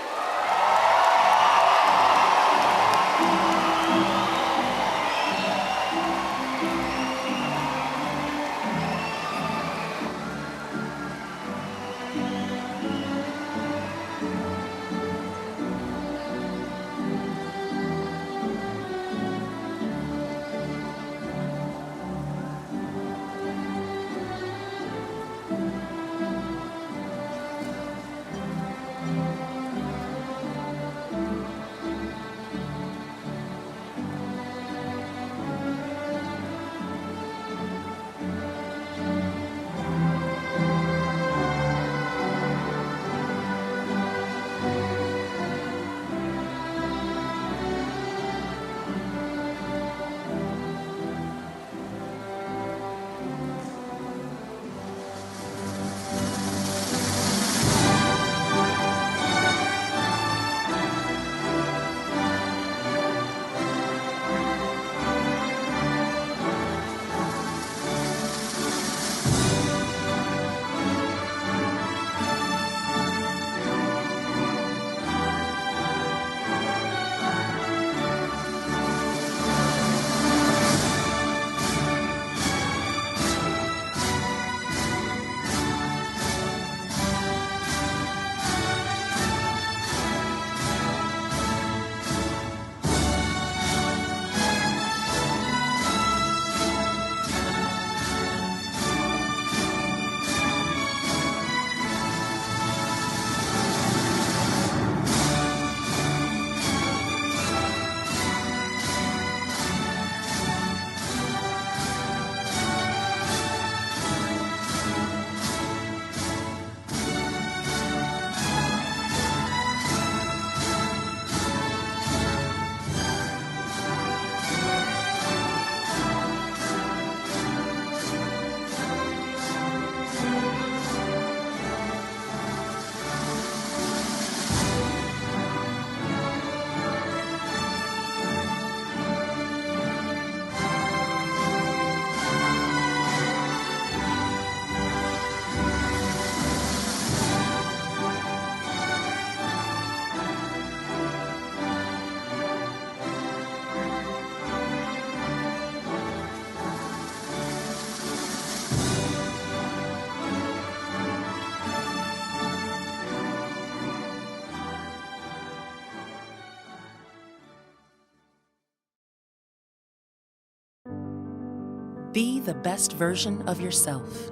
Speaker 2: Be the best version of yourself.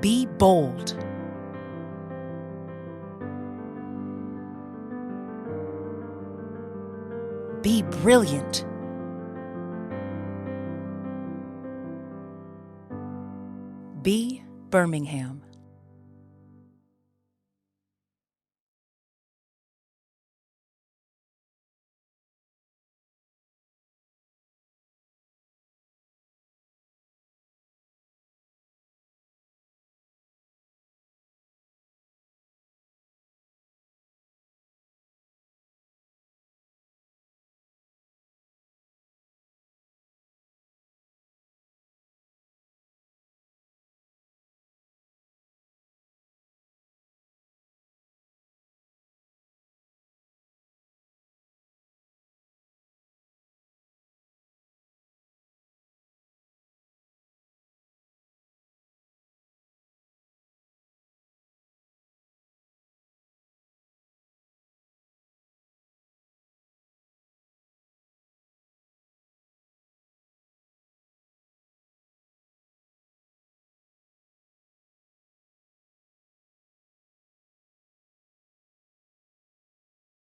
Speaker 2: Be bold. Be brilliant. Be Birmingham.